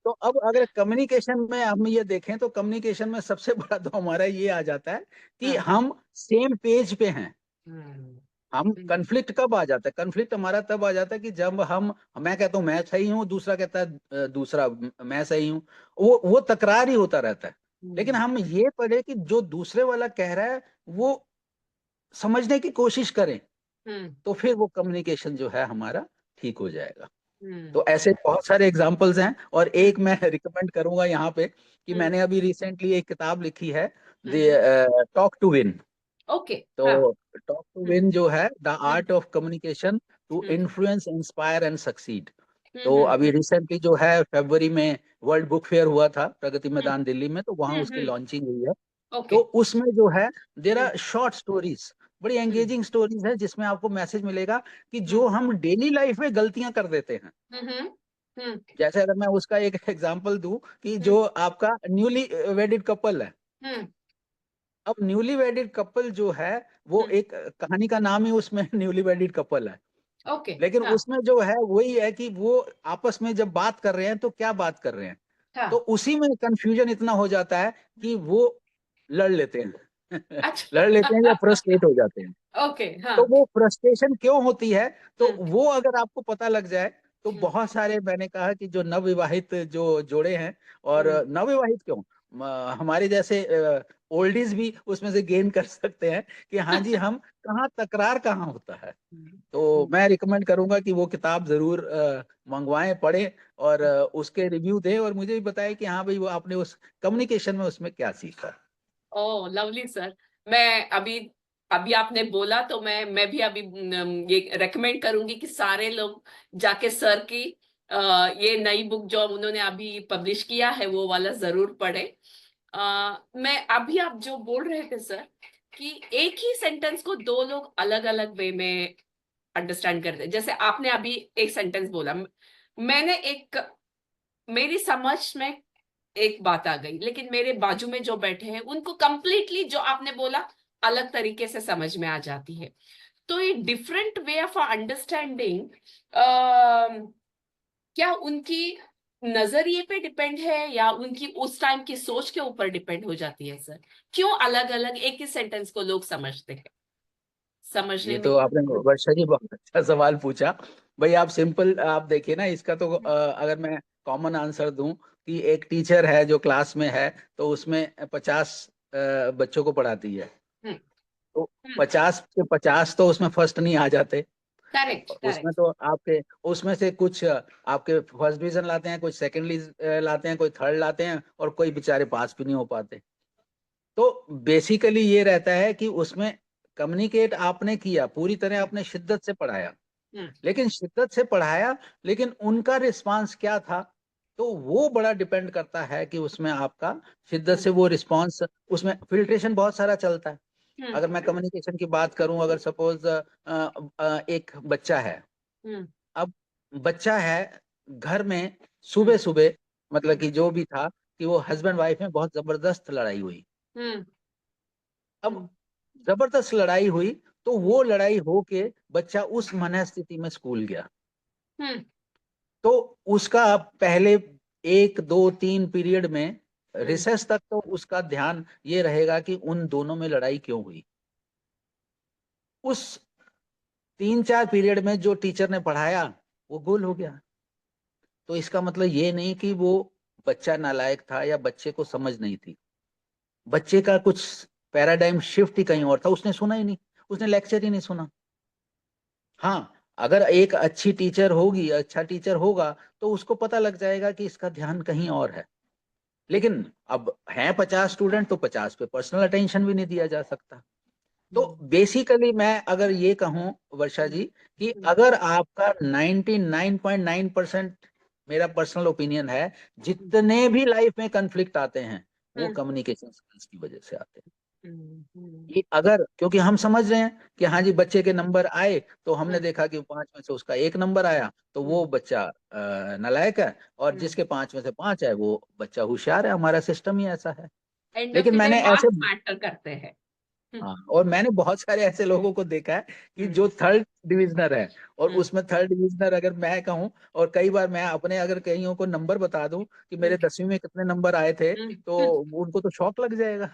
तो अब अगर कम्युनिकेशन में हम ये देखें तो कम्युनिकेशन में सबसे बड़ा तो हमारा ये आ जाता है कि हाँ हम सेम पेज पे हैं। हम्म हम हम्म कन्फ्लिक्ट कब आ जाता है? कन्फ्लिक्ट हमारा तब आ जाता है कि जब हम मैं कहता हूँ मैं सही हूँ, दूसरा कहता है दूसरा मैं सही हूँ। वो तकरार ही होता रहता है। लेकिन हम्म हम ये पढ़े कि जो दूसरे वाला कह रहा है वो समझने की कोशिश करें हम्म तो फिर वो कम्युनिकेशन जो है हमारा ठीक हो जाएगा। हम्म तो ऐसे बहुत सारे एग्जाम्पल्स हैं और हम्म एक मैं रिकमेंड करूंगा यहाँ पे कि हम्म मैंने अभी रिसेंटली एक किताब लिखी है, hmm talk to win. Okay हाँ तो टॉक टू हम्म विन जो है the hmm art of communication to hmm influence inspire and succeed. Hmm तो हम्म अभी हम्म रिसेंटली जो है फरवरी में वर्ल्ड बुक फेयर हुआ था प्रगति हम्म मैदान दिल्ली में, तो वहां उसकी हम्म लॉन्चिंग हुई है। ओके तो उसमें जो है देर हम्म आर शॉर्ट स्टोरीज, बड़ी हम्म एंगेजिंग स्टोरीज है जिसमें आपको मैसेज मिलेगा कि हम्म जो हम डेली लाइफ में गलतियां कर देते हैं। हम्म हम्म जैसे अगर मैं उसका एक एग्जांपल दूं कि हम्म जो आपका न्यूली वेडिड कपल है। हम्म अब न्यूली वेडिड कपल जो है वो हम्म एक कहानी का नाम ही उसमें न्यूली वेडिड कपल है। ओके लेकिन हाँ उसमें जो है वही है कि वो आपस में जब बात कर रहे हैं तो क्या बात कर रहे हैं। तो हाँ उसी में कंफ्यूजन इतना हो जाता है कि वो लड़ लेते हैं लड़ लेते हैं या अच्छा फ्रस्ट्रेट हो जाते हैं। ओके हाँ तो वो फ्रस्ट्रेशन क्यों होती है, तो हम्म वो अगर आपको पता लग जाए तो हम्म बहुत सारे मैंने कहा कि जो नवविवाहित जो जोड़े हैं, और हम्म नवविवाहित क्यों, हमारे जैसे ओल्डीज भी उसमें से गेन कर सकते हैं कि हाँ जी, हम कहाँ तकरार कहाँ होता है। तो मैं रिकमेंड करूंगा कि वो किताब जरूर मंगवाएं, पढ़ें, और उसके रिव्यू दें, और मुझे भी बताएं कि हाँ भाई, वो आपने उस कम्युनिकेशन में उसमें क्या सीखा। ओह लवली सर। मैं अभी अभी आपने बोला तो मैं भी अभी ये रेकमेंड करूंगी कि सारे लोग जाके सर की ये नई बुक जो उन्होंने अभी पब्लिश किया है वो वाला जरूर पढ़े। मैं अभी आप जो बोल रहे थे सर कि एक ही सेंटेंस को दो लोग अलग अलग वे में अंडरस्टैंड करते हैं। जैसे आपने अभी एक सेंटेंस बोला, मैंने एक मेरी समझ में एक बात आ गई, लेकिन मेरे बाजू में जो बैठे हैं उनको कंप्लीटली जो आपने बोला अलग तरीके से समझ में आ जाती है। तो ये डिफरेंट वे ऑफ अंडरस्टैंडिंग क्या उनकी नजरिए पे डिपेंड है या उनकी उस टाइम की सोच के ऊपर डिपेंड हो जाती है सर? क्यों अलग अलग एक ही सेंटेंस को लोग समझते हैं, समझने ये में? तो आपने वर्षा जी बहुत अच्छा सवाल पूछा। भाई आप सिंपल आप देखिए ना, इसका तो अगर मैं कॉमन आंसर दूं कि एक टीचर है जो क्लास में है, तो उसमें 50 बच्चों को पढ़ाती है। हम्म। तो 50 के 50 तो उसमें फर्स्ट नहीं आ जाते। करेक्ट उसमें करेक्ट। तो आपके उसमें से कुछ आपके फर्स्ट डिवीजन लाते हैं, कुछ सेकंड लाते हैं, कोई थर्ड लाते हैं, और कोई बेचारे पास भी नहीं हो पाते। तो बेसिकली ये रहता है कि उसमें कम्युनिकेट आपने किया, पूरी तरह आपने शिद्दत से पढ़ाया, हम्म लेकिन शिद्दत से पढ़ाया, लेकिन उनका रिस्पांस क्या था, तो वो बड़ा डिपेंड करता है कि उसमें आपका शिद्दत हम्म से वो रिस्पांस, उसमें फिल्ट्रेशन बहुत सारा चलता है। हम्म अगर मैं कम्युनिकेशन की बात करूं, अगर सपोज एक बच्चा है, हम्म अब बच्चा है घर में, हम्म सुबह सुबह, मतलब हम्म कि जो भी था कि वो हस्बैंड वाइफ में बहुत जबरदस्त लड़ाई हुई। हम्म अब हम्म जबरदस्त लड़ाई हुई, तो हम्म वो लड़ाई होके बच्चा उस मनस्थिति में स्कूल गया। हम्म तो उसका पहले 1 2 3 पीरियड में, हम्म रिसेस तक तो उसका ध्यान ये रहेगा कि उन दोनों में लड़ाई क्यों हुई। उस 3 4 पीरियड में जो टीचर ने पढ़ाया वो गोल हो गया। तो इसका मतलब ये नहीं कि वो बच्चा नालायक था या बच्चे को समझ नहीं थी। बच्चे का कुछ पैराडाइम शिफ्ट ही कहीं और था, उसने सुना ही नहीं, उसने लेक्चर ही नहीं सुना। हाँ, अगर एक अच्छी टीचर होगी, अच्छा टीचर होगा, तो उसको पता लग जाएगा कि इसका ध्यान कहीं और है। लेकिन अब हैं 50 स्टूडेंट, तो 50 पे पर्सनल अटेंशन भी नहीं दिया जा सकता। तो हम्म बेसिकली मैं अगर ये कहूं वर्षा हम्म जी, कि हम्म अगर आपका 99.9%, मेरा पर्सनल ओपिनियन है, जितने भी लाइफ में कंफ्लिक्ट आते हैं वो हम्म कम्युनिकेशन स्किल्स की वजह से आते हैं। हम्म कि अगर, क्योंकि हम समझ रहे हैं कि हाँ जी, बच्चे के नंबर आए, तो हमने हम्म देखा कि 5 में से उसका 1 नंबर आया, तो वो हम्म बच्चा नालायक है, और हम्म जिसके 5 में से 5 है वो बच्चा होशियार है। हमारा सिस्टम ही ऐसा है। एंड ऑफ लेकिन द डे मैंने ऐसे, मार्क्स मैटर करते हैं। हम्म हाँ, और मैंने बहुत सारे ऐसे लोगों को देखा है कि हम्म जो थर्ड डिविजनर है, और हम्म उसमें थर्ड डिविजनर अगर मैं कहूँ, और कई बार मैं अपने अगर कईयों को नंबर बता दूं कि हम्म मेरे 10वीं में कितने नंबर आए थे, तो हम्म उनको तो शौक लग जाएगा।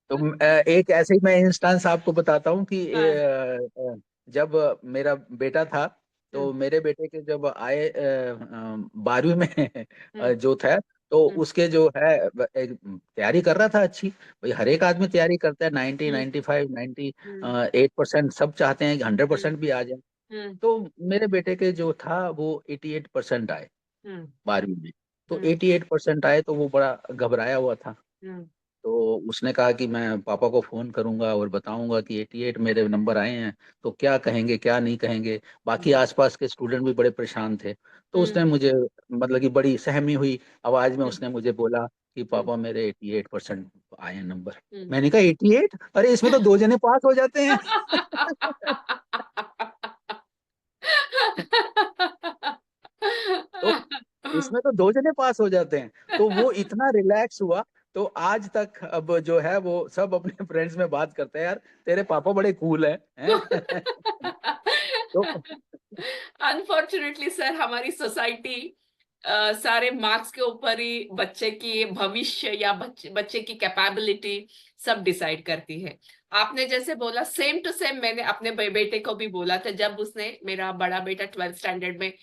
तो एक ऐसे ही मैं इंस्टेंस आपको बताता हूँ कि हाँ, जब मेरा बेटा था, हम्म तो मेरे बेटे के जब आए 12वीं में हम्म जो था, तो हम्म उसके जो है तैयारी कर रहा था अच्छी। भाई हर एक आदमी तैयारी करता है, 90 हम्म 95 नाइन्टी हम्म 8%, सब चाहते हैं कि हंड्रेड हम्म परसेंट भी आ जाए। हम्म तो मेरे बेटे के जो था वो 88% आए हम्म 12वीं में। तो हम्म 88% आए, तो वो बड़ा घबराया हुआ था। हम्म तो उसने कहा कि मैं पापा को फोन करूंगा और बताऊंगा कि 88 मेरे नंबर आए हैं, तो क्या कहेंगे क्या नहीं कहेंगे। बाकी आसपास के स्टूडेंट भी बड़े परेशान थे। तो हम्म उसने मुझे, मतलब कि बड़ी सहमी हुई आवाज में हम्म उसने मुझे बोला कि हम्म पापा मेरे 88% आए हैं नंबर। हम्म मैंने कहा 88? अरे इसमें तो 2 जने पास हो जाते हैं। तो इसमें तो 2 जने पास हो जाते हैं। तो वो इतना रिलैक्स हुआ। तो आज तक अब जो है वो सब अपने फ्रेंड्स में बात करते हैं, यार तेरे पापा बड़े कूल हैं। तो अनफॉर्चुनेटली सर हमारी सोसाइटी सारे मार्क्स के ऊपर ही बच्चे की भविष्य या बच्चे की कैपेबिलिटी सब डिसाइड करती है। आपने जैसे बोला सेम टू सेम मैंने अपने बेटे को भी बोला था जब उसने, मेरा बड़ा बेटा 12th स्टैंडर्ड में,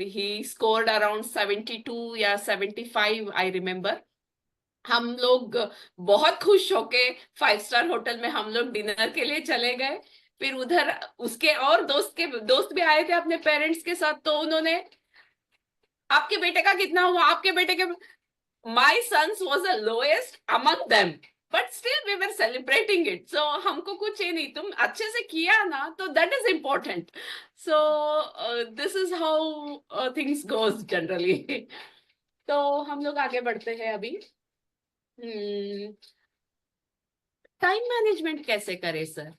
ही स्कोर्ड अराउंड 72 या 75 आई रिमेम्बर। हम लोग बहुत खुश होके 5 स्टार होटल में हम लोग डिनर के लिए चले गए। फिर उधर उसके और दोस्त भी आए थे अपने पेरेंट्स के साथ, तो उन्होंने, आपके बेटे का कितना हुआ, आपके बेटे के, my sons was the lowest among them, but still we were celebrating it. So हमको कुछ ही नहीं, तुम अच्छे से किया ना, तो that is important. So this is how things goes generally. तो हम लोग आगे बढ़ते हैं अभी। टाइम मैनेजमेंट कैसे करें सर?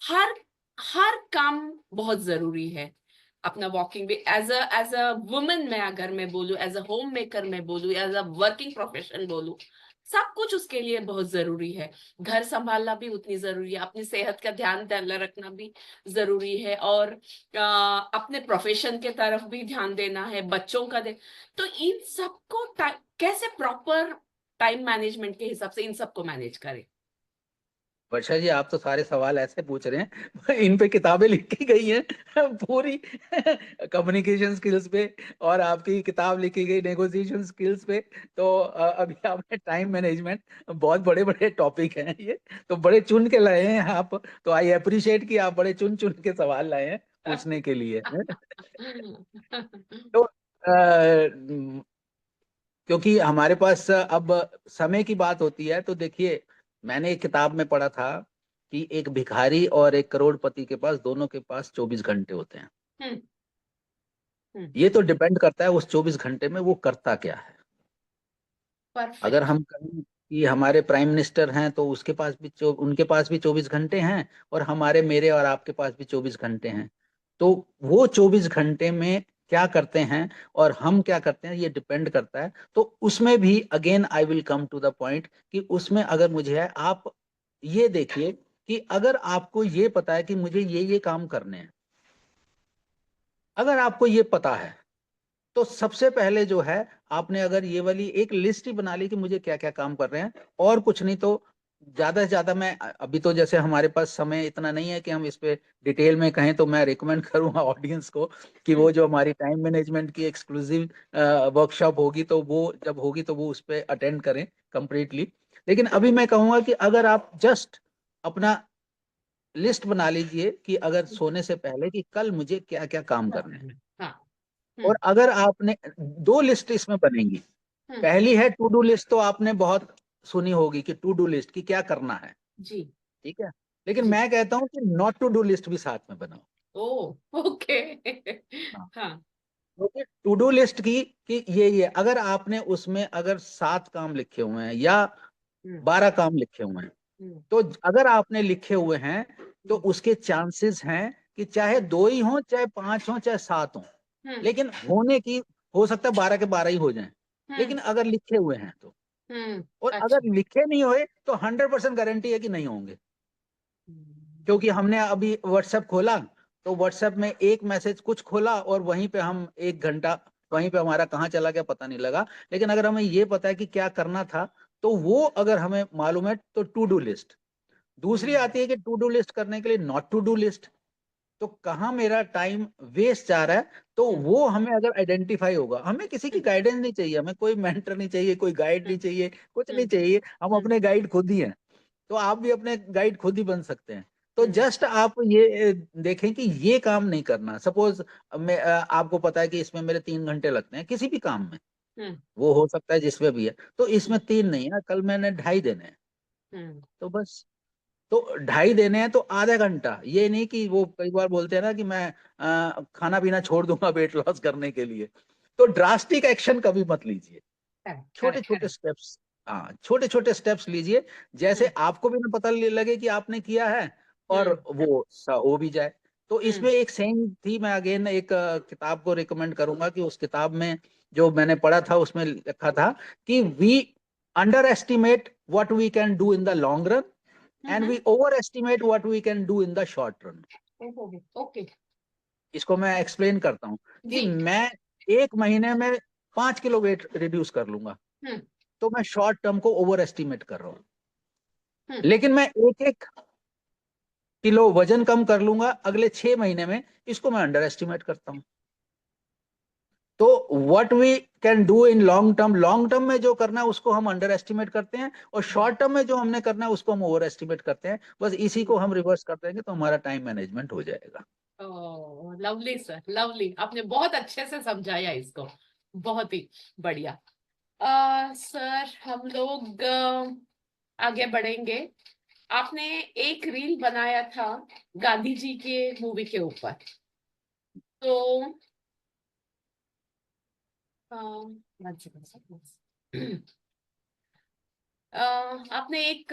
हर हर काम बहुत जरूरी है। अपना वॉकिंग भी, एज अ वुमन में अगर मैं बोलूँ, एज अ होम मेकर मैं बोलूँ, एज अ वर्किंग प्रोफेशन बोलूँ, सब कुछ उसके लिए बहुत जरूरी है। घर संभालना भी उतनी जरूरी है, अपनी सेहत का ध्यान रखना भी जरूरी है, और अपने प्रोफेशन के तरफ भी ध्यान देना है, बच्चों का दे। तो इन सबको कैसे प्रॉपर टाइम मैनेजमेंट के हिसाब से इन सबको मैनेज करें? वर्षा जी, आप तो सारे सवाल ऐसे पूछ रहे हैं इन पे किताबें लिखी गई हैं पूरी कम्युनिकेशन स्किल्स पे, और आपकी किताब लिखी गई नेगोशिएशन स्किल्स पे। तो अभी आपने टाइम मैनेजमेंट, बहुत बड़े बड़े टॉपिक हैं ये, तो बड़े चुन के लाए हैं आप। तो आई अप्रिशिएट कि आप बड़े चुन चुन के सवाल लाए हैं पूछने के लिए तो क्योंकि हमारे पास अब समय की बात होती है, तो देखिए, मैंने एक किताब में पढ़ा था कि एक भिखारी और एक करोड़पति के पास, दोनों के पास 24 घंटे होते हैं। हम्म। हम्म। ये तो डिपेंड करता है उस 24 घंटे में वो करता क्या है। अगर परफेक्ट। हम कहें कि हमारे प्राइम मिनिस्टर हैं, तो उसके पास भी उनके पास भी 24 घंटे हैं, और हमारे, मेरे और आपके पास भी 24 घंटे हैं। तो वो 24 घंटे में क्या करते हैं और हम क्या करते हैं, ये डिपेंड करता है। तो उसमें भी again I will come to the point कि उसमें अगर मुझे है, आप ये देखिए कि अगर आपको ये पता है कि मुझे ये काम करने हैं, अगर आपको ये पता है, तो सबसे पहले जो है, आपने अगर ये वाली एक लिस्ट ही बना ली कि मुझे क्या क्या काम कर रहे हैं, और कुछ नहीं तो ज्यादा से ज्यादा, मैं अभी तो जैसे हमारे पास समय इतना नहीं है कि हम इस पे डिटेल में कहें, तो मैं रिकमेंड करूंगा ऑडियंस को कि वो जो हमारी टाइम मैनेजमेंट की एक्सक्लूसिव वर्कशॉप होगी, तो वो जब होगी तो वो उस पर अटेंड करें कंप्लीटली। लेकिन अभी मैं कहूंगा कि अगर आप जस्ट अपना लिस्ट बना लीजिए कि अगर सोने से पहले कि कल मुझे क्या क्या काम करने हैं। हाँ। और हम्म। अगर आपने, दो लिस्ट इसमें बनेंगी। हम्म। पहली है टू डू लिस्ट, तो आपने बहुत सुनी होगी कि टू डू लिस्ट की क्या करना है, जी। ठीक है। लेकिन जी। मैं कहता हूं कि नॉट टू डू लिस्ट भी साथ में बनाओ। ओ। ओके। हाँ, हाँ। क्योंकि टू डू लिस्ट की कि ये अगर आपने उसमें अगर 7 काम लिखे हुए हैं या हम्म। 12 काम लिखे हुए हैं, हम्म। तो अगर आपने लिखे हुए हैं, तो हम्म। उसके चांसेस हैं कि चाहे हम्म। 2 ही हों, चाहे 5 हों, चाहे 7 हों, हम्म। लेकिन होने की, हो सकता है 12 के 12 ही हो जाएं, हम्म। लेकिन अगर लिखे हुए हैं तो। और अच्छा। अगर लिखे नहीं हुए, तो 100% गारंटी है कि नहीं होंगे। हम्म। क्योंकि हमने अभी व्हाट्सएप खोला, तो व्हाट्सएप में एक मैसेज कुछ खोला, और वहीं पे हम 1 घंटा, वहीं पे हमारा कहाँ चला गया पता नहीं लगा। लेकिन अगर हमें ये पता है कि क्या करना था, तो वो अगर हमें मालूम है, तो टू डू लिस्ट। दूसरी हम्म। आती है कि टू डू लिस्ट करने के लिए नॉट टू डू लिस्ट, तो कहाँ मेरा टाइम वेस्ट जा रहा है। तो हम्म। वो हमें अगर आइडेंटिफाई होगा, हमें किसी की हम्म। गाइडेंस नहीं चाहिए, हमें कोई मेंटर नहीं चाहिए, कोई गाइड नहीं हम्म। चाहिए, कुछ नहीं हम्म। चाहिए, हम हम्म। अपने गाइड खुद ही हैं। तो आप भी अपने गाइड खुद ही बन सकते हैं। तो हम्म। जस्ट आप ये देखें कि ये काम नहीं करना। सपोज मैं आपको पता है कि इसमें मेरे 3 घंटे लगते हैं किसी भी काम में, हम्म। वो हो सकता है जिसमें भी है, तो इसमें 3 नहीं है, कल मैंने 2.5 देने हैं, हम्म। तो बस। तो 2.5 देने हैं, तो आधा घंटा, ये नहीं कि वो कई बार बोलते हैं ना कि मैं खाना पीना छोड़ दूंगा वेट लॉस करने के लिए। तो ड्रास्टिक एक्शन कभी मत लीजिए, करेक्ट, छोटे करेक्ट, छोटे करेक्ट। स्टेप्स। हाँ, छोटे छोटे स्टेप्स लीजिए, जैसे हम्म। आपको भी ना पता लगे कि आपने किया है, और हम्म। वो हो भी जाए। तो हम्म। इसमें एक सेइंग थी, मैं अगेन एक किताब को रिकमेंड करूंगा कि उस किताब में जो मैंने पढ़ा था, उसमें लिखा था कि we underestimate what we can do in the long run, and hmm. We overestimate what we can do in the short run. Okay. इसको मैं एक्सप्लेन करता हूँ कि जी। मैं 1 महीने में 5 किलो वेट रिड्यूस कर लूंगा, हम्म। तो मैं शॉर्ट टर्म को ओवर एस्टिमेट कर रहा हूँ। हम्म। लेकिन मैं 1-1 किलो वजन कम कर लूंगा अगले 6 महीने में, इसको मैं अंडर एस्टिमेट करता हूँ। तो what we can do in long term में जो करना है उसको हम अंडर एस्टिमेट करते हैं, और शॉर्ट टर्म में जो हमने करना है उसको हम ओवर एस्टिमेट करते हैं। बस इसी को हम रिवर्स कर देंगे तो हमारा टाइम मैनेजमेंट हो जाएगा। ओह लवली सर, लवली, आपने बहुत अच्छे से समझाया इसको, बहुत ही बढ़िया। सर हम लोग आगे बढ़ेंगे। आपने एक रील बनाया था गांधी जी के मूवी के ऊपर, तो one second, sir. आपने एक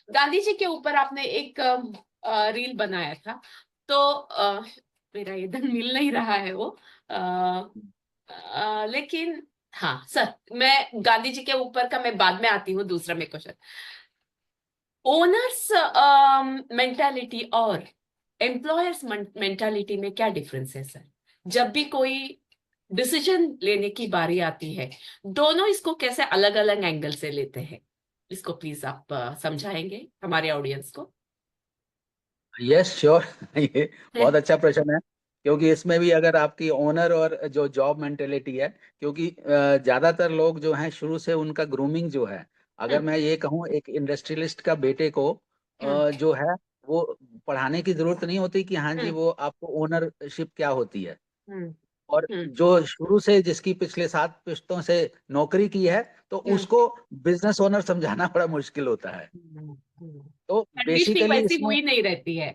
गांधी जी के ऊपर आपने एक रील बनाया था, तो मेरा इधर मिल नहीं रहा है वो, लेकिन हाँ सर, मैं गांधी जी के ऊपर का मैं बाद में आती हूँ, दूसरा में क्वेश्चन। ओनर्स मेंटालिटी और एम्प्लॉयर्स मेंटालिटी में क्या डिफरेंस है सर? जब भी कोई डिसीजन लेने की बारी आती है, दोनों इसको कैसे अलग अलग एंगल से लेते हैं? इसको प्लीज आप समझाएंगे हमारे ऑडियंस को? Yes sure. ये बहुत अच्छा प्रश्न है, क्योंकि इसमें भी अगर आपकी ओनर और जो जॉब मेंटेलिटी है, क्योंकि ज्यादातर लोग जो हैं शुरू से उनका ग्रूमिंग जो है, अगर हम्म, मैं ये कहूँ एक इंडस्ट्रियलिस्ट का बेटे को हम्म, जो है वो पढ़ाने की जरूरत नहीं होती कि हाँ जी हम्म, वो आपको ओनरशिप क्या होती है। हम्म, और हम्म, जो शुरू से जिसकी पिछले 7 पुश्तों से नौकरी की है, तो हम्म, उसको बिजनेस ओनर समझाना बड़ा मुश्किल होता है। तो कंडीशनिंग बेसिकली वैसी इसमें, हुई नहीं रहती है।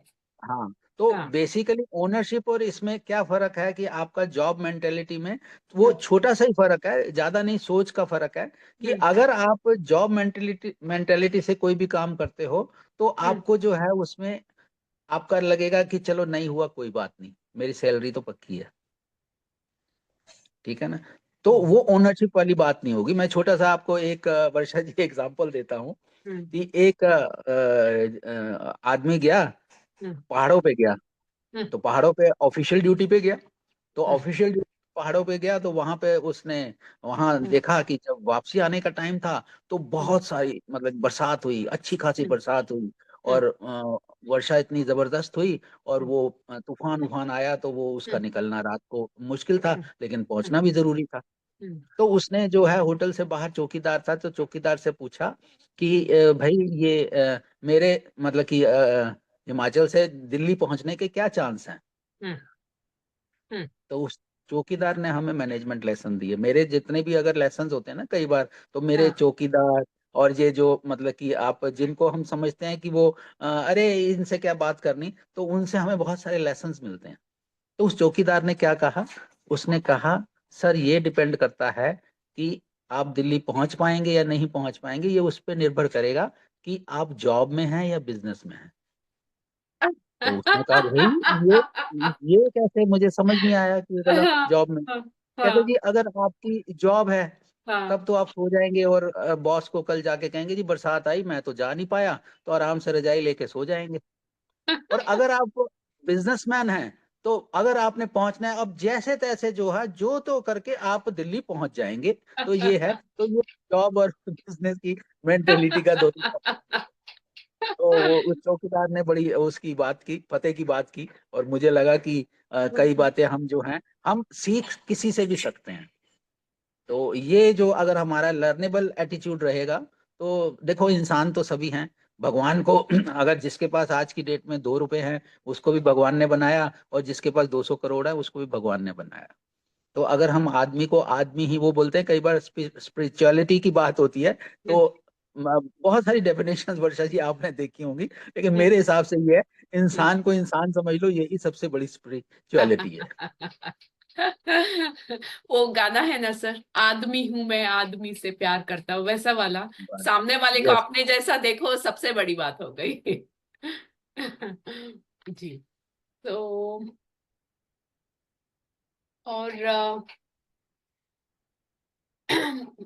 हाँ, तो हाँ। बेसिकली ओनरशिप और इसमें क्या फर्क है कि आपका जॉब मेंटेलिटी में वो हम्म, छोटा सा ही फर्क है, ज्यादा नहीं, सोच का फर्क है। कि हम्म, अगर आप जॉब मेंटेलिटी से कोई भी काम करते हो, तो हम्म, आपको जो है उसमें आपका लगेगा कि चलो नहीं हुआ कोई बात नहीं, मेरी सैलरी तो पक्की है, ठीक है ना। तो हम्म, वो ओनरशिप वाली बात नहीं होगी। मैं छोटा सा आपको एक वर्षा जी एग्जांपल देता हूँ हम्म, कि एक आदमी गया, हम्म, पहाड़ों पे गया। हम्म, तो पहाड़ों पे ऑफिशियल ड्यूटी पे गया। तो हम्म, ऑफिशियल ड्यूटी पहाड़ों पे गया तो वहां पे उसने वहां हम्म, देखा कि जब वापसी आने का टाइम था, तो हम्म, बहुत सारी मतलब बरसात हुई, अच्छी खासी हम्म, बरसात हुई। हम्म, और वर्षा इतनी जबरदस्त हुई, और हम्म, वो तूफान उफान आया, तो वो उसका हम्म, निकलना रात को मुश्किल था, हम्म, लेकिन हम्म, पहुंचना भी जरूरी था। हम्म, तो उसने जो है होटल से बाहर चौकीदार था, तो चौकीदार से पूछा कि भाई ये मेरे मतलब कि हिमाचल से दिल्ली पहुंचने के क्या चांस हैं। हम्म, हम्म, तो उस चौकीदार ने हमें मैनेजमेंट लेसन दिए। मेरे जितने भी अगर लेसन होते हैं ना कई बार, तो मेरे हाँ, चौकीदार और ये जो मतलब कि आप जिनको हम समझते हैं कि वो अरे इनसे क्या बात करनी, तो उनसे हमें बहुत सारे लेसन्स मिलते हैं। तो उस चौकीदार ने क्या कहा, उसने कहा सर ये डिपेंड करता है कि आप दिल्ली पहुंच पाएंगे या नहीं पहुंच पाएंगे, ये उस पर निर्भर करेगा कि आप जॉब में हैं या बिजनेस में हैं। तो उसने कहा भाई ये कैसे, मुझे समझ नहीं आया कि मतलब हाँ, जॉब में। हाँ, कहते हाँ, जी अगर आपकी जॉब है हाँ, तब तो आप सो जाएंगे, और बॉस को कल जाके कहेंगे जी बरसात आई मैं तो जा नहीं पाया, तो आराम से रजाई लेके सो जाएंगे। और अगर आप बिजनेसमैन हैं, तो अगर आपने पहुंचना है, अब जैसे तैसे जो है जो तो करके आप दिल्ली पहुंच जाएंगे। तो ये है, तो ये जॉब और बिजनेस की मेंटेलिटी का दोनों। तो वो उस चौकीदार ने बड़ी उसकी बात की, फतेह की बात की, और मुझे लगा कि कई बातें हम जो हैं हम सीख किसी से भी सकते हैं। तो ये जो अगर हमारा लर्नेबल एटीट्यूड रहेगा, तो देखो इंसान तो सभी हैं। भगवान को अगर जिसके पास आज की डेट में 2 रुपए हैं उसको भी भगवान ने बनाया, और जिसके पास 200 करोड़ है उसको भी भगवान ने बनाया। तो अगर हम आदमी को आदमी ही, वो बोलते हैं कई बार स्पिरिचुअलिटी की बात होती है, तो बहुत सारी डेफिनेशंस वर्षा जी आपने देखी होंगी, लेकिन मेरे हिसाब से ये है, इंसान को इंसान समझ लो, यही सबसे बड़ी स्पिरिचुअलिटी है। वो गाना है ना सर, आदमी हूं मैं आदमी से प्यार करता हूँ, वैसा वाला। सामने वाले को यस। अपने जैसा देखो, सबसे बड़ी बात हो गई। जी। तो और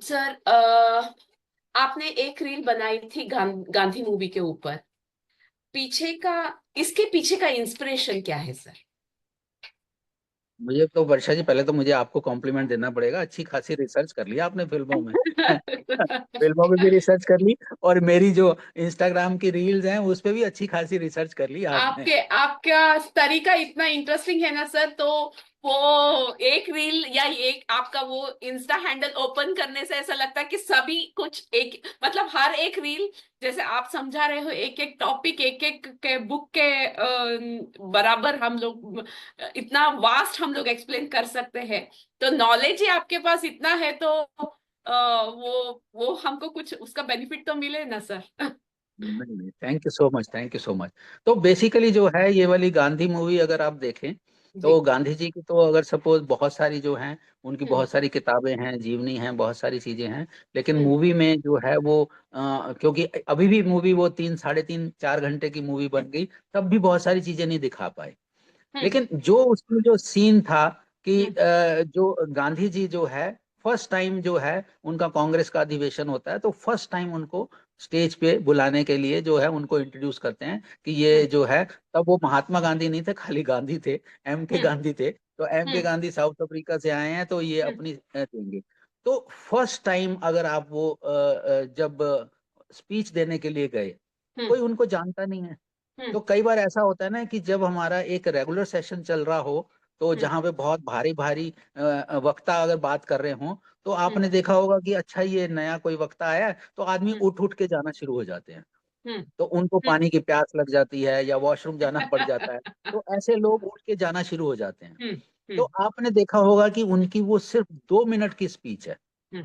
सर आपने एक रील बनाई थी गांधी मूवी के ऊपर, पीछे का इसके पीछे का इंस्पिरेशन क्या है सर? मुझे तो वर्षा जी, पहले तो मुझे आपको कॉम्प्लीमेंट देना पड़ेगा, अच्छी खासी रिसर्च कर लिया आपने फिल्मों में। फिल्मों में भी रिसर्च कर ली, और मेरी जो इंस्टाग्राम की रील्स हैं उस पे भी अच्छी खासी रिसर्च कर ली आपने। आपके आपका तरीका इतना इंटरेस्टिंग है ना सर, तो वो एक रील या एक आपका वो इंस्टा हैंडल ओपन करने से ऐसा लगता है कि सभी कुछ एक, मतलब हर एक रील, जैसे आप समझा रहे हो, एक एक टॉपिक एक एक के बुक के बराबर हम लोग इतना वास्ट हम लोग एक्सप्लेन कर सकते हैं। तो नॉलेज ही आपके पास इतना है, तो वो हमको कुछ उसका बेनिफिट तो मिले ना सर। नहीं नहीं, thank you so much, thank you so much. तो बेसिकली जो है ये वाली गांधी मूवी अगर आप देखें, तो जी। गांधी जी की तो अगर सपोज बहुत सारी जो हैं, उनकी हम्म। बहुत सारी किताबें हैं, जीवनी हैं, बहुत सारी चीजें हैं, लेकिन हम्म। मूवी में जो है वो क्योंकि अभी भी मूवी वो 3 साढ़े 3 4 घंटे की मूवी बन गई, तब भी बहुत सारी चीजें नहीं दिखा पाए। हम्म। लेकिन जो उसमें जो सीन था कि हम्म। जो गांधी जी जो है फर्स्ट टाइम जो है उनका कांग्रेस का अधिवेशन होता है, तो फर्स्ट टाइम उनको स्टेज पे बुलाने के लिए जो है उनको इंट्रोड्यूस करते हैं कि ये हम्म। जो है, तब वो महात्मा गांधी नहीं थे, खाली गांधी थे, एम के हम्म। गांधी थे। तो एम के हम्म। गांधी साउथ अफ्रीका से आए हैं, तो ये हम्म। अपनी देंगे। तो फर्स्ट टाइम अगर आप वो जब स्पीच देने के लिए गए, हम्म। कोई उनको जानता नहीं है। हम्म। तो कई बार ऐसा होता है ना कि जब हमारा एक रेगुलर सेशन चल रहा हो, तो हम्म। जहाँ पे बहुत भारी भारी वक्ता अगर बात कर रहे हो, तो हम्म। आपने देखा होगा कि अच्छा ये नया कोई वक्ता आया है, तो आदमी हम्म। उठ उठ के जाना शुरू हो जाते हैं। हम्म। तो उनको हम्म। पानी की प्यास लग जाती है या वॉशरूम जाना पड़ जाता है, तो ऐसे लोग उठ के जाना शुरू हो जाते हैं। हम्म। तो हम्म। आपने देखा होगा कि उनकी वो सिर्फ 2 मिनट की स्पीच है। हम्म।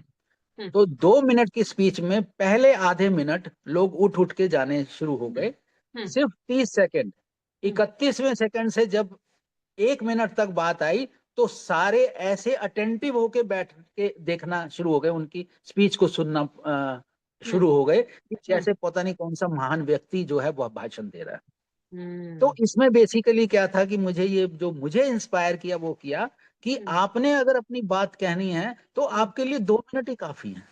हम्म। तो 2 मिनट की स्पीच में पहले आधे मिनट लोग उठ उठ के जाने शुरू हो गए। हम्म। सिर्फ 30 सेकंड, हम्म। 31वें सेकंड से जब 1 मिनट तक बात आई, तो सारे ऐसे अटेंटिव होके बैठ के देखना शुरू हो गए, उनकी स्पीच को सुनना हम्म। शुरू हो गए कि हम्म। जैसे पता नहीं कौन सा महान व्यक्ति जो है वह भाषण दे रहा है। तो हम्म। इसमें बेसिकली क्या था कि मुझे ये जो मुझे इंस्पायर किया वो किया कि हम्म। आपने अगर अपनी बात कहनी है तो हम्म। आपके लिए 2 मिनट ही काफी है।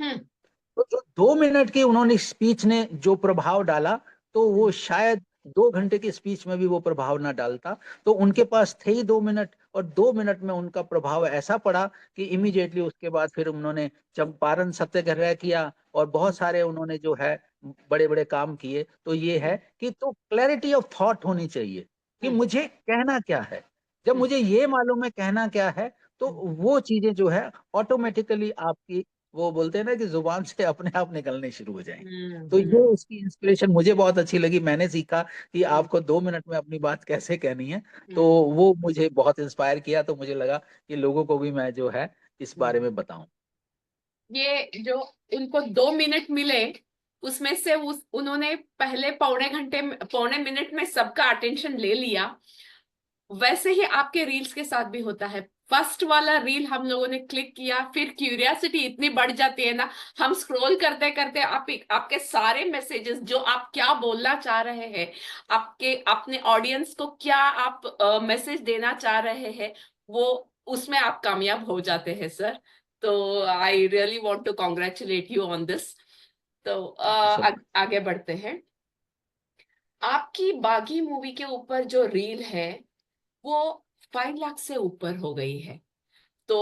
हम्म। तो जो 2 मिनट की उन्होंने स्पीच ने जो प्रभाव डाला, तो वो शायद 2 घंटे की स्पीच में भी वो प्रभाव ना डालता। तो उनके पास थे ही 2 मिनट, और 2 मिनट में उनका प्रभाव ऐसा पड़ा कि इमीडिएटली उसके बाद फिर उन्होंने चंपारण सत्याग्रह किया, और बहुत सारे उन्होंने जो है बड़े बड़े काम किए। तो ये है कि तो क्लैरिटी ऑफ थॉट होनी चाहिए कि हम्म। मुझे कहना क्या है। जब हम्म। मुझे ये मालूम है कहना क्या है, तो वो चीजें जो है ऑटोमेटिकली आपकी, वो बोलते हैं ना कि जुबान से अपने आप निकलने शुरू हो जाएंगी। तो ये हम्म। उसकी इंस्पिरेशन मुझे बहुत अच्छी लगी, मैंने सीखा कि हम्म। आपको 2 मिनट में अपनी बात कैसे कहनी है। तो हम्म। वो मुझे बहुत इंस्पायर किया, तो मुझे लगा कि लोगों को भी मैं जो है इस बारे हम्म। में बताऊं। ये जो उनको 2 मिनट मिले, उसमें से उन्होंने पहले पौने मिनट में सबका अटेंशन ले लिया। वैसे ही आपके रील्स के साथ भी होता है। फर्स्ट वाला रील हम लोगों ने क्लिक किया, फिर क्यूरियोसिटी इतनी बढ़ जाती है ना, हम स्क्रॉल करते करते आपके सारे मैसेजेस जो आप क्या बोलना चाह रहे हैं, आपके अपने ऑडियंस को क्या आप मैसेज देना चाह रहे हैं, वो उसमें आप कामयाब हो जाते हैं सर। तो I really want to congratulate you on this. तो थैंक यू सो मच। आगे बढ़ते हैं। आपकी बागी मूवी के ऊपर जो रील है, वो 5 लाख से ऊपर हो गई है। तो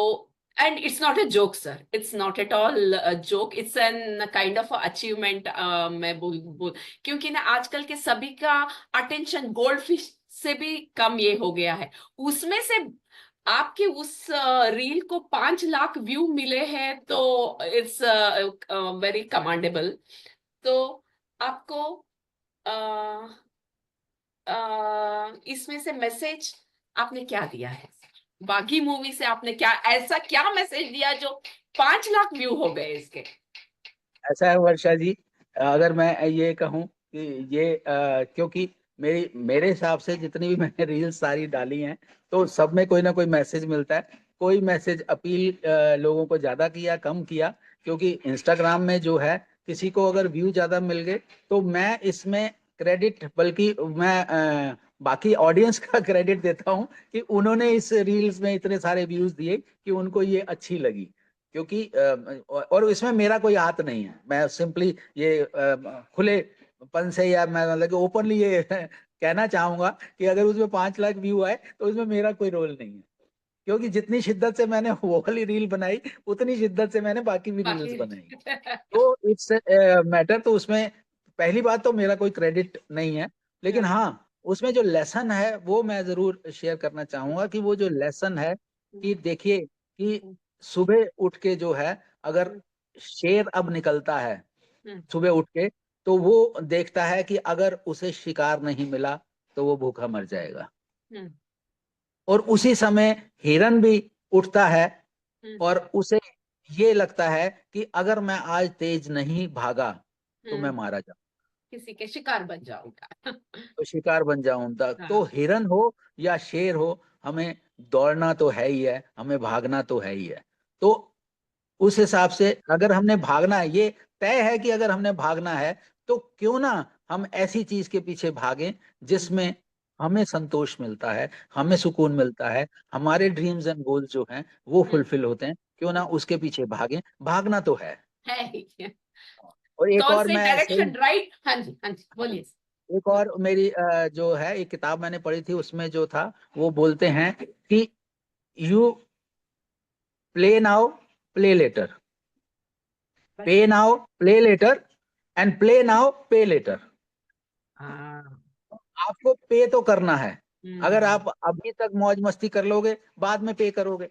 and it's not a joke sir, it's not at all joke, it's an kind of achievement. मैं बोल क्योंकि ना आजकल के सभी का अटेंशन गोल्ड फिश से भी कम ये हो गया है। उसमें से आपके उस रील को 5 लाख व्यू मिले हैं, तो इट्स वेरी कमांडेबल। तो आपको इसमें से मैसेज आपने क्या दिया है? बागी मूवी से आपने क्या ऐसा क्या मैसेज दिया जो 5 लाख व्यू हो गए इसके? ऐसा है वर्षा जी, अगर मैं ये कहूँ कि ये क्योंकि मेरे हिसाब से जितनी भी मैंने रील्स सारी डाली हैं, तो सब में कोई ना कोई मैसेज मिलता है। कोई मैसेज अपील लोगों को ज्यादा किया, कम किया। क्योंकि इंस्टाग्राम में जो है, किसी को अगर व्यू ज्यादा मिल गए, तो मैं इसमें क्रेडिट, बल्कि मैं बाकी ऑडियंस का क्रेडिट देता हूँ कि उन्होंने इस रील्स में इतने सारे व्यूज दिए कि उनको ये अच्छी लगी। क्योंकि और इसमें मेरा कोई हाथ नहीं है, मैं सिंपली ये खुलेपन से, या मैं मतलब कि ओपनली ये कहना चाहूंगा कि अगर उसमें 5 लाख व्यू आए तो उसमें मेरा कोई रोल नहीं है। क्योंकि जितनी शिद्दत से मैंने वो वाली रील बनाई, उतनी शिद्दत से मैंने बाकी भी रील्स बाकी बनाई। तो इट्स मैटर। तो उसमें पहली बात तो मेरा कोई क्रेडिट नहीं है, लेकिन हाँ, हाँ, उसमें जो लेसन है वो मैं जरूर शेयर करना चाहूंगा, कि वो जो लेसन है कि देखिए कि सुबह उठ के जो है, अगर शेर अब निकलता है सुबह उठ के, तो वो देखता है कि अगर उसे शिकार नहीं मिला तो वो भूखा मर जाएगा। और उसी समय हिरन भी उठता है और उसे ये लगता है कि अगर मैं आज तेज नहीं भागा तो मैं मारा जाऊं, किसी के शिकार बन जाऊंगा। तो शिकार बन जाऊंगा। तो हाँ। हिरन हो या शेर हो, हमें दौड़ना तो है ही है, हमें भागना तो है ही है। तो उस हिसाब से अगर हमने भागना है, ये तय है कि अगर हमने भागना है, तो क्यों ना हम ऐसी चीज के पीछे भागें जिसमें हमें संतोष मिलता है, हमें सुकून मिलता है, हमारे ड्रीम्स एंड गोल्स जो हैं वो फुलफिल होते हैं। क्यों ना उसके पीछे भागें, भागना तो है। है ही। और एक कौन और से मैं डायरेक्शन सही, राइट? हाँ जी, हाँ जी, बोलिए। एक और मेरी जो है एक किताब मैंने पढ़ी थी, उसमें जो था वो बोलते हैं कि you play now play later, pay now play later, and play now pay later. हाँ। आपको पे तो करना है। अगर हम्म। आप अभी तक मौज मस्ती कर लोगे, बाद में पे करोगे।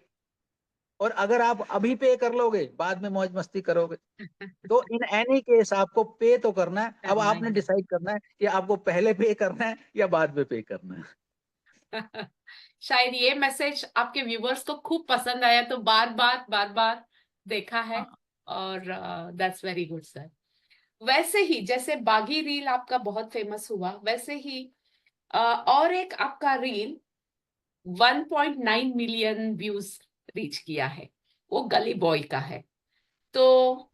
और अगर आप अभी पे कर लोगे, बाद में मौज मस्ती करोगे। तो इन एनी केस आपको पे तो करना है। अब करना आपने ही डिसाइड करना है कि आपको पहले पे करना है या बाद में पे करना है। है। शायद ये मैसेज आपके व्यूवर्स को खूब पसंद आया, तो बार बार देखा है। हाँ और दैट्स वेरी गुड सर। वैसे ही जैसे बागी रील आपका बहुत फेमस हुआ, वैसे ही और एक आपका रील 1.9 मिलियन व्यूज रीच किया है, वो गली बॉय का है। तो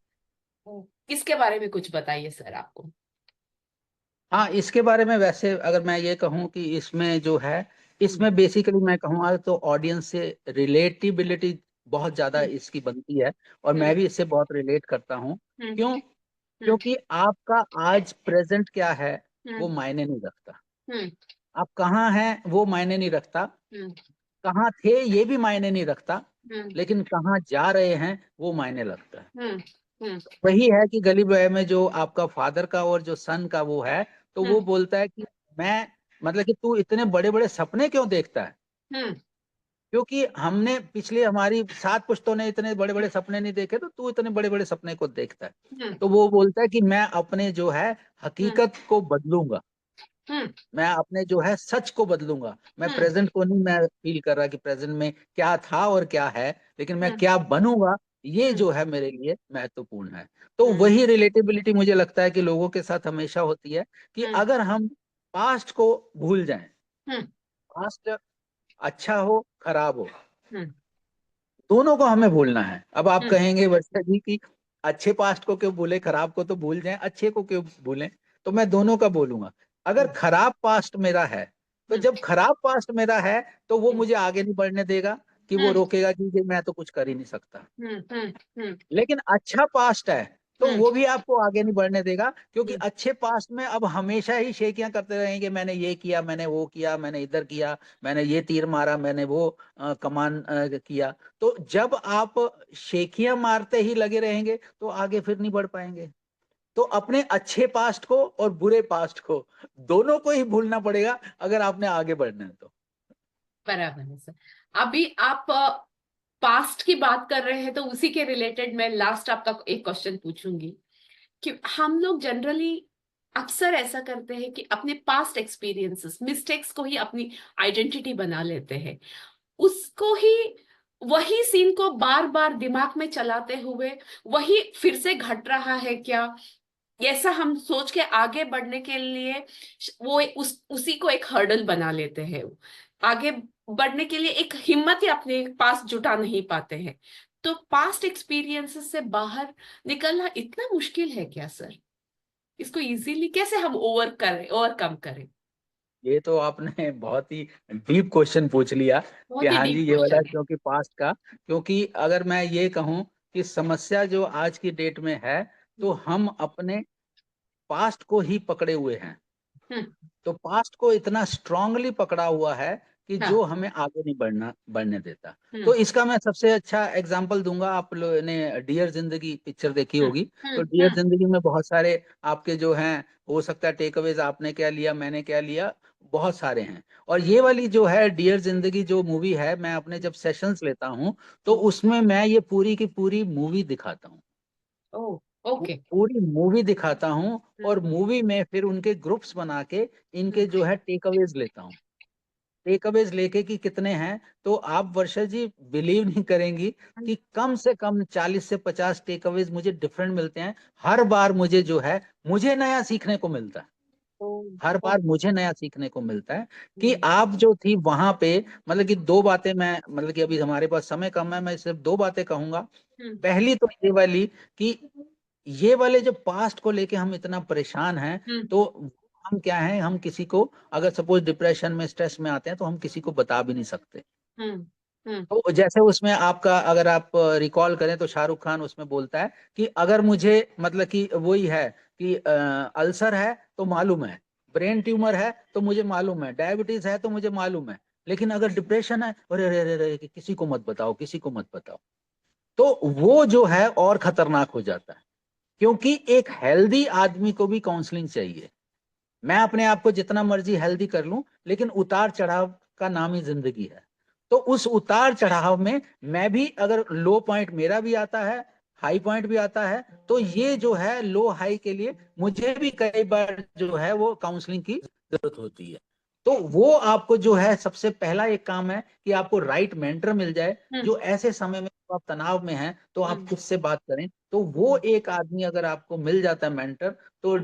इसके बारे में कुछ बताइए सर आपको। हाँ, इसके बारे में वैसे अगर मैं ये कहूँ कि इसमें जो है, हम्म। इसमें बेसिकली मैं कहूँगा तो ऑडियंस से रिलेटिबिलिटी बहुत ज्यादा हम्म। इसकी बनती है। और मैं हम्म। भी इससे बहुत रिलेट करता हूँ। हम्म। क्यों? हम्म। क्योंकि आपका आज प्रेजेंट क्या है वो हम्म। मायने नहीं रखता। हम्म। आप कहाँ हैं वो मायने नहीं रखता। हम्म। कहाँ थे ये भी मायने नहीं रखता। हम्म। लेकिन कहाँ जा रहे हैं वो मायने लगता है। हम्म। हम्म। वही है कि गली बॉय में जो आपका फादर का और जो सन का वो है, तो वो हम्म। बोलता है कि मैं, मतलब कि तू इतने बड़े बड़े सपने क्यों देखता है? हम्म। क्योंकि हमने पिछले हमारी 7 पुश्तों ने इतने बड़े बड़े सपने नहीं देखे, तो तू इतने बड़े बड़े सपने को देखता है। हम्म। तो वो बोलता है कि मैं अपने जो है हम्म। हकीकत को बदलूंगा। हम्म। मैं अपने जो है सच को बदलूंगा। मैं हम्म। प्रेजेंट को नहीं मैं फील कर रहा कि प्रेजेंट में क्या था और क्या है, लेकिन मैं हम्म। क्या बनूंगा, ये हम्म। जो है मेरे लिए महत्वपूर्ण है। तो हम्म। वही रिलेटेबिलिटी मुझे लगता है कि लोगों के साथ हमेशा होती है, कि हम्म। अगर हम पास्ट को भूल जाएं, हम्म। पास्ट अच्छा हो खराब हो, हम्म। दोनों को हमें भूलना है। अब आप हम्म। कहेंगे वर्षा जी की अच्छे पास्ट को क्यों भूले, खराब को तो भूल जाएं, अच्छे को क्यों भूलें? तो मैं दोनों का बोलूंगा। अगर हम्म। खराब पास्ट मेरा है, तो हम्म। जब खराब पास्ट मेरा है, तो वो हम्म। मुझे आगे नहीं बढ़ने देगा, कि वो हम्म। रोकेगा कि मैं तो कुछ कर ही नहीं सकता। हम्म। हम्म। हम्म। लेकिन अच्छा पास्ट है, तो हम्म। वो भी आपको आगे नहीं बढ़ने देगा, क्योंकि हम्म। अच्छे पास्ट में अब हमेशा ही शेखियां करते रहेंगे, मैंने ये किया, मैंने वो किया, मैंने इधर किया, मैंने ये तीर मारा, मैंने वो कमान किया। तो जब आप शेखियां मारते ही लगे रहेंगे, तो आगे फिर नहीं बढ़ पाएंगे। तो अपने अच्छे पास्ट को और बुरे पास्ट को, दोनों को ही भूलना पड़ेगा अगर आपने आगे बढ़ना है तो। बराबर है सर। अभी आप पास्ट की बात कर रहे हैं, तो उसी के रिलेटेड मैं लास्ट आपका एक क्वेश्चन पूछूंगी कि हम लोग जनरली अक्सर ऐसा करते हैं कि अपने पास्ट एक्सपीरियंसेस, मिस्टेक्स को ही अपनी आइडेंटिटी बना लेते हैं। उसको ही, वही सीन को बार बार दिमाग में चलाते हुए, वही फिर से घट रहा है क्या, ऐसा हम सोच के आगे बढ़ने के लिए वो उसी को एक हर्डल बना लेते हैं। आगे बढ़ने के लिए एक हिम्मत ही अपने पास जुटा नहीं पाते हैं। तो पास्ट एक्सपीरियंसेस से बाहर निकलना इतना मुश्किल है क्या सर? इसको इजीली कैसे हम ओवरकम करें? ये तो आपने बहुत ही डीप क्वेश्चन पूछ लिया, कि बहुत ही हाँ जी डीप ये वाला, क्वेश्चन है। क्योंकि पास्ट का, क्योंकि अगर मैं ये कहूँ कि समस्या जो आज की डेट में है, तो हम अपने पास्ट को ही पकड़े हुए हैं। हम्म। तो पास्ट को इतना स्ट्रांगली पकड़ा हुआ है कि हाँ। जो हमें आगे नहीं बढ़ने देता। तो हम्म। इसका मैं सबसे अच्छा एग्जांपल दूंगा, आप लोगों ने डियर जिंदगी पिक्चर देखी हम्म। होगी। तो हम्म। डियर जिंदगी में बहुत सारे आपके जो हैं, हो सकता है टेक अवेज, आपने क्या लिया मैंने क्या लिया, बहुत सारे हैं। और ये वाली जो है डियर जिंदगी जो मूवी है, मैं अपने जब सेशंस लेता हूँ तो उसमें मैं ये पूरी की पूरी मूवी दिखाता हूँ। ओह। ओके। पूरी मूवी दिखाता हूँ, हम्म। और मूवी में फिर उनके ग्रुप्स बना के इनके हम्म। जो है टेक अवेज लेता हूँ। टेक अवेज लेके कि कितने हैं, तो आप वर्षा जी बिलीव नहीं करेंगी कि कम से कम 40 से 50 टेक अवेज मुझे डिफरेंट मिलते हैं। हर बार मुझे जो है, मुझे नया सीखने को मिलता है। ओह। हर ओह। बार मुझे नया सीखने को मिलता है कि हम्म। आप जो थी वहां पे, मतलब कि दो बातें मैं, मतलब कि अभी हमारे पास समय कम है, मैं सिर्फ दो बातें कहूंगा। हम्म। पहली तो ये वाली कि ये वाले जो पास्ट को लेके हम इतना परेशान हैं, हम्म। तो हम क्या हैं, हम किसी को अगर सपोज डिप्रेशन में स्ट्रेस में आते हैं तो हम किसी को बता भी नहीं सकते। हम्म। हम्म। तो जैसे उसमें आपका अगर आप रिकॉल करें तो शाहरुख खान उसमें बोलता है कि अगर मुझे, मतलब कि वही है कि अल्सर है तो मालूम है, ब्रेन ट्यूमर है तो मुझे मालूम है, डायबिटीज है तो मुझे मालूम है, लेकिन अगर डिप्रेशन है, अरे अरे अरे अरे, किसी को मत बताओ, किसी को मत बताओ। तो वो जो है और खतरनाक हो जाता है, क्योंकि एक हेल्दी आदमी को भी काउंसलिंग चाहिए। मैं अपने आप को जितना मर्जी हेल्दी कर लूं, लेकिन उतार चढ़ाव का नाम ही जिंदगी है। तो उस उतार चढ़ाव में मैं भी, अगर लो पॉइंट मेरा भी आता है, हाई पॉइंट भी आता है, तो ये जो है लो हाई के लिए मुझे भी कई बार जो है वो काउंसलिंग की जरूरत होती है। तो वो आपको जो है सबसे पहला एक काम है कि आपको राइट मेंटर मिल जाए, हम्म। जो ऐसे समय में तो आप तनाव में हैं तो आप हम्म। किससे बात करें। तो वो एक आदमी अगर आपको मिल जाता है मेंटर, तो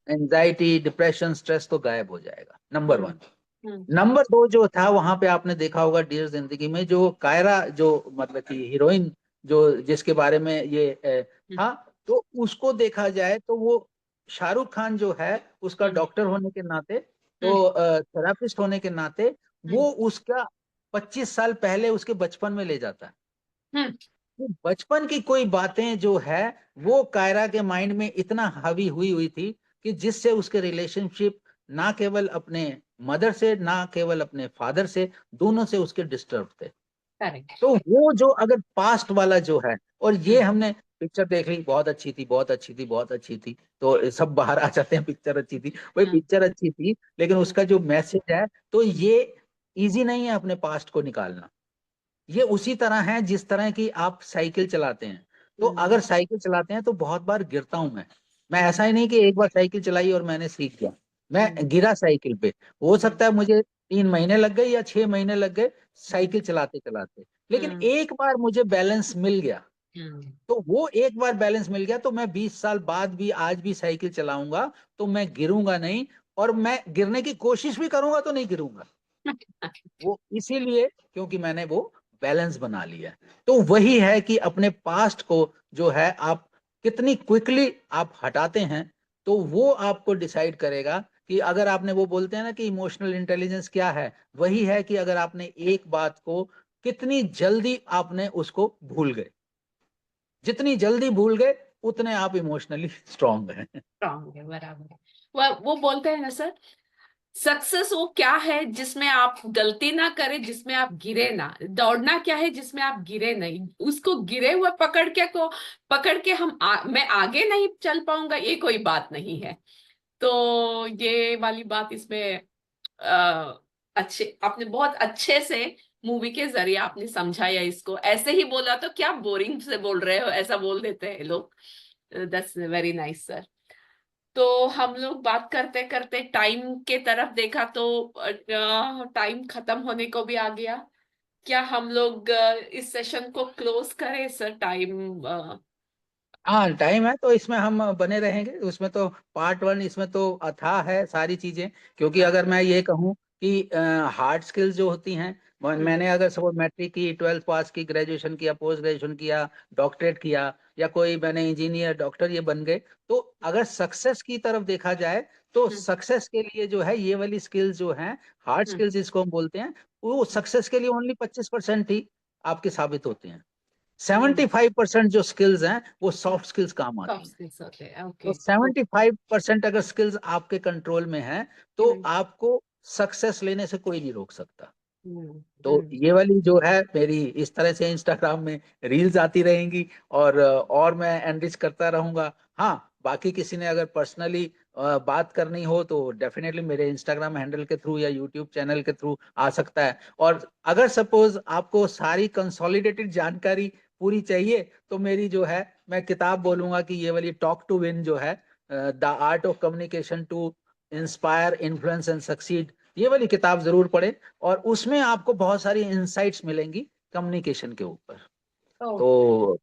एंजाइटी डिप्रेशन स्ट्रेस तो गायब हो जाएगा, नंबर हम्म। वन। हम्म। नंबर दो जो था, वहां पे आपने देखा होगा डियर जिंदगी में जो कायरा, जो मतलब कि हीरोइन, जो जिसके बारे में ये हम्म। था, तो उसको देखा जाए तो वो शाहरुख खान जो है, उसका हम्म। डॉक्टर होने के नाते, हम्म। तो थेरापिस्ट होने के नाते, हम्म। वो उसका 25 साल पहले उसके बचपन में ले जाता है। हम्म। वो बचपन की कोई बातें जो है, वो कायरा के माइंड में इतना हावी हुई हुई थी कि जिससे उसके रिलेशनशिप ना केवल अपने मदर से, ना केवल अपने फादर से, दोनों से उसके डिस्टर्ब थे। करेक्ट। तो वो जो अगर पास्ट वाला जो है, और ये हम्म। हमने पिक्चर देख ली, बहुत अच्छी थी, बहुत अच्छी थी, बहुत अच्छी थी, तो सब बाहर आ जाते हैं पिक्चर अच्छी थी, वही हम्म। पिक्चर अच्छी थी, लेकिन हम्म। उसका जो मैसेज है, तो ये इजी नहीं है अपने पास्ट को निकालना। ये उसी तरह है जिस तरह की आप साइकिल चलाते हैं। तो हम्म। अगर साइकिल चलाते हैं तो बहुत बार गिरता हूं मैं ऐसा ही नहीं कि एक बार साइकिल चलाई और मैंने सीख गया, हम्म। मैं गिरा साइकिल पे। हो हम्म। सकता है मुझे 3 महीने लग गए या 6 महीने लग गए हम्म। साइकिल चलाते चलाते, लेकिन हम्म। एक बार मुझे बैलेंस मिल गया। हम्म। तो वो एक बार बैलेंस मिल गया तो मैं 20 साल बाद भी आज भी साइकिल चलाऊंगा, तो मैं गिरूंगा नहीं। और मैं गिरने की कोशिश भी करूंगा तो नहीं गिरूंगा, वो इसीलिए क्योंकि मैंने वो बैलेंस बना लिया। तो वही है कि अपने पास्ट को जो है आप कितनी क्विकली आप हटाते हैं, तो वो आपको डिसाइड करेगा कि अगर आपने, वो बोलते हैं ना कि इमोशनल इंटेलिजेंस क्या है, वही है कि अगर आपने एक बात को कितनी जल्दी आपने उसको भूल गए, जितनी जल्दी भूल गए उतने आप इमोशनली स्ट्रांग हैं। स्ट्रांग है, बराबर है। वो बोलते हैं ना सर, सक्सेस वो क्या है जिसमें आप गलती ना करें, जिसमें आप गिरे ना। दौड़ना क्या है जिसमें आप गिरे नहीं। उसको गिरे हुए पकड़ के मैं आगे नहीं चल पाऊंगा, ये कोई बात नहीं है। तो ये वाली बात इसमें अच्छे, आपने बहुत अच्छे से मूवी के जरिए आपने समझाया इसको। ऐसे ही बोला तो क्या बोरिंग से बोल रहे हो, ऐसा बोल देते हैं लोग। That's very nice sir. तो हम लोग बात करते करते टाइम के तरफ देखा तो टाइम खत्म होने को भी आ गया। क्या हम लोग इस सेशन को क्लोज करें सर? टाइम हाँ टाइम है, तो इसमें हम बने रहेंगे, उसमें तो पार्ट वन इसमें तो अथाह है सारी चीजें। क्योंकि हाँ। अगर मैं ये कहूँ कि हार्ड स्किल्स जो होती हैं, हम्म। मैंने अगर सब मैट्रिक की, 12th पास की, ग्रेजुएशन किया, पोस्ट ग्रेजुएशन किया, डॉक्टरेट किया, या कोई मैंने इंजीनियर डॉक्टर ये बन गए, तो अगर सक्सेस की तरफ देखा जाए, तो हम्म। सक्सेस के लिए जो है ये वाली स्किल्स जो हैं, हार्ड हम्म। स्किल्स इसको हम बोलते हैं, वो सक्सेस के लिए ओनली 25% ही आपके साबित होते हैं। हम्म। 75% जो स्किल्स हैं वो सॉफ्ट स्किल्स काम सॉफ्ट आती हैं। स्किल्स होते हैं, तो ओके। 75% अगर स्किल्स आपके कंट्रोल में है, तो हम्म। आपको सक्सेस लेने से कोई नहीं रोक सकता। तो हम्म। ये वाली जो है मेरी, इस तरह से इंस्टाग्राम में रील्स आती रहेंगी, और मैं एनरिच करता रहूंगा। हाँ, बाकी किसी ने अगर पर्सनली बात करनी हो तो डेफिनेटली मेरे इंस्टाग्राम हैंडल के थ्रू या यूट्यूब चैनल के थ्रू आ सकता है। और अगर सपोज आपको सारी कंसोलिडेटेड जानकारी पूरी चाहिए, तो मेरी जो है, मैं किताब बोलूंगा कि ये वाली टॉक टू विन जो है, the art of communication to inspire influence and succeed, ये वाली किताब जरूर पढ़े। और उसमें आपको बहुत सारी इंसाइट्स मिलेंगी कम्युनिकेशन के ऊपर। ओ। तो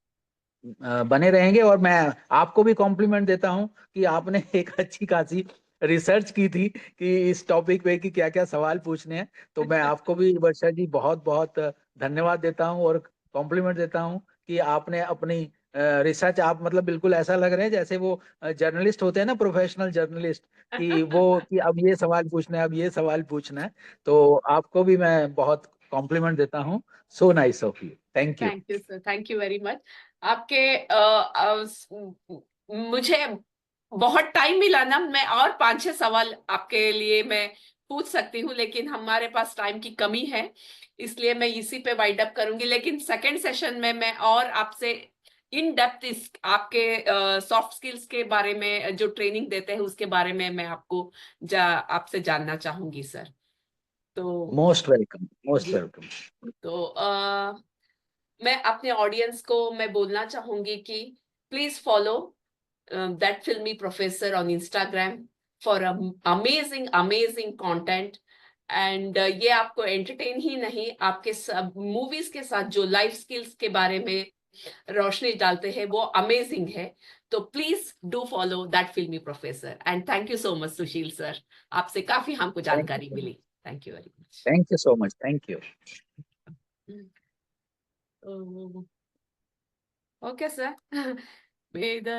बने रहेंगे। और मैं आपको भी कॉम्प्लीमेंट देता हूं कि आपने एक अच्छी खासी रिसर्च की थी कि इस टॉपिक पे कि क्या क्या सवाल पूछने हैं। तो मैं आपको भी वर्षा जी बहुत बहुत धन्यवाद देता हूं और कॉम्प्लीमेंट देता हूं कि आपने अपनी रिसर्च, आप मतलब बिल्कुल ऐसा लग रहे हैं जैसे वो जर्नलिस्ट होते हैं ना, प्रोफेशनल जर्नलिस्ट, कि वो कि अब ये सवाल पूछना है, अब ये सवाल पूछना है। तो आपको भी मैं बहुत कॉम्प्लीमेंट देता हूँ। So nice of you, thank you. Thank you sir, thank you very much. आपके मुझे बहुत टाइम मिला ना, मैं और 5-6 सवाल आपके लिए मैं पूछ सकती हूँ, लेकिन हमारे पास टाइम की कमी है, इसलिए मैं इसी पे वाइंड अप करूंगी। लेकिन सेकंड सेशन में मैं और आपसे इन डेप्थ इस आपके सॉफ्ट स्किल्स के बारे में जो ट्रेनिंग देते हैं उसके बारे में मैं आपको आपसे जानना चाहूंगी सर। तो मोस्ट वेलकम, मोस्ट जी, वेलकम। तो मैं अपने ऑडियंस को मैं बोलना चाहूंगी कि please follow that filmy professor on Instagram for amazing amazing content. And ये आपको एंटरटेन ही नहीं, आपके सब मूवीज के साथ जो लाइफ स्किल्स के बारे में रोशनी डालते हैं वो अमेजिंग है। तो please do follow that filmy professor. And thank you so much Sushil sir, आपसे काफी हमको थैंक यू जानकारी सो मच। मिली। Thank you very thank you so much, thank you. Much. Okay sir.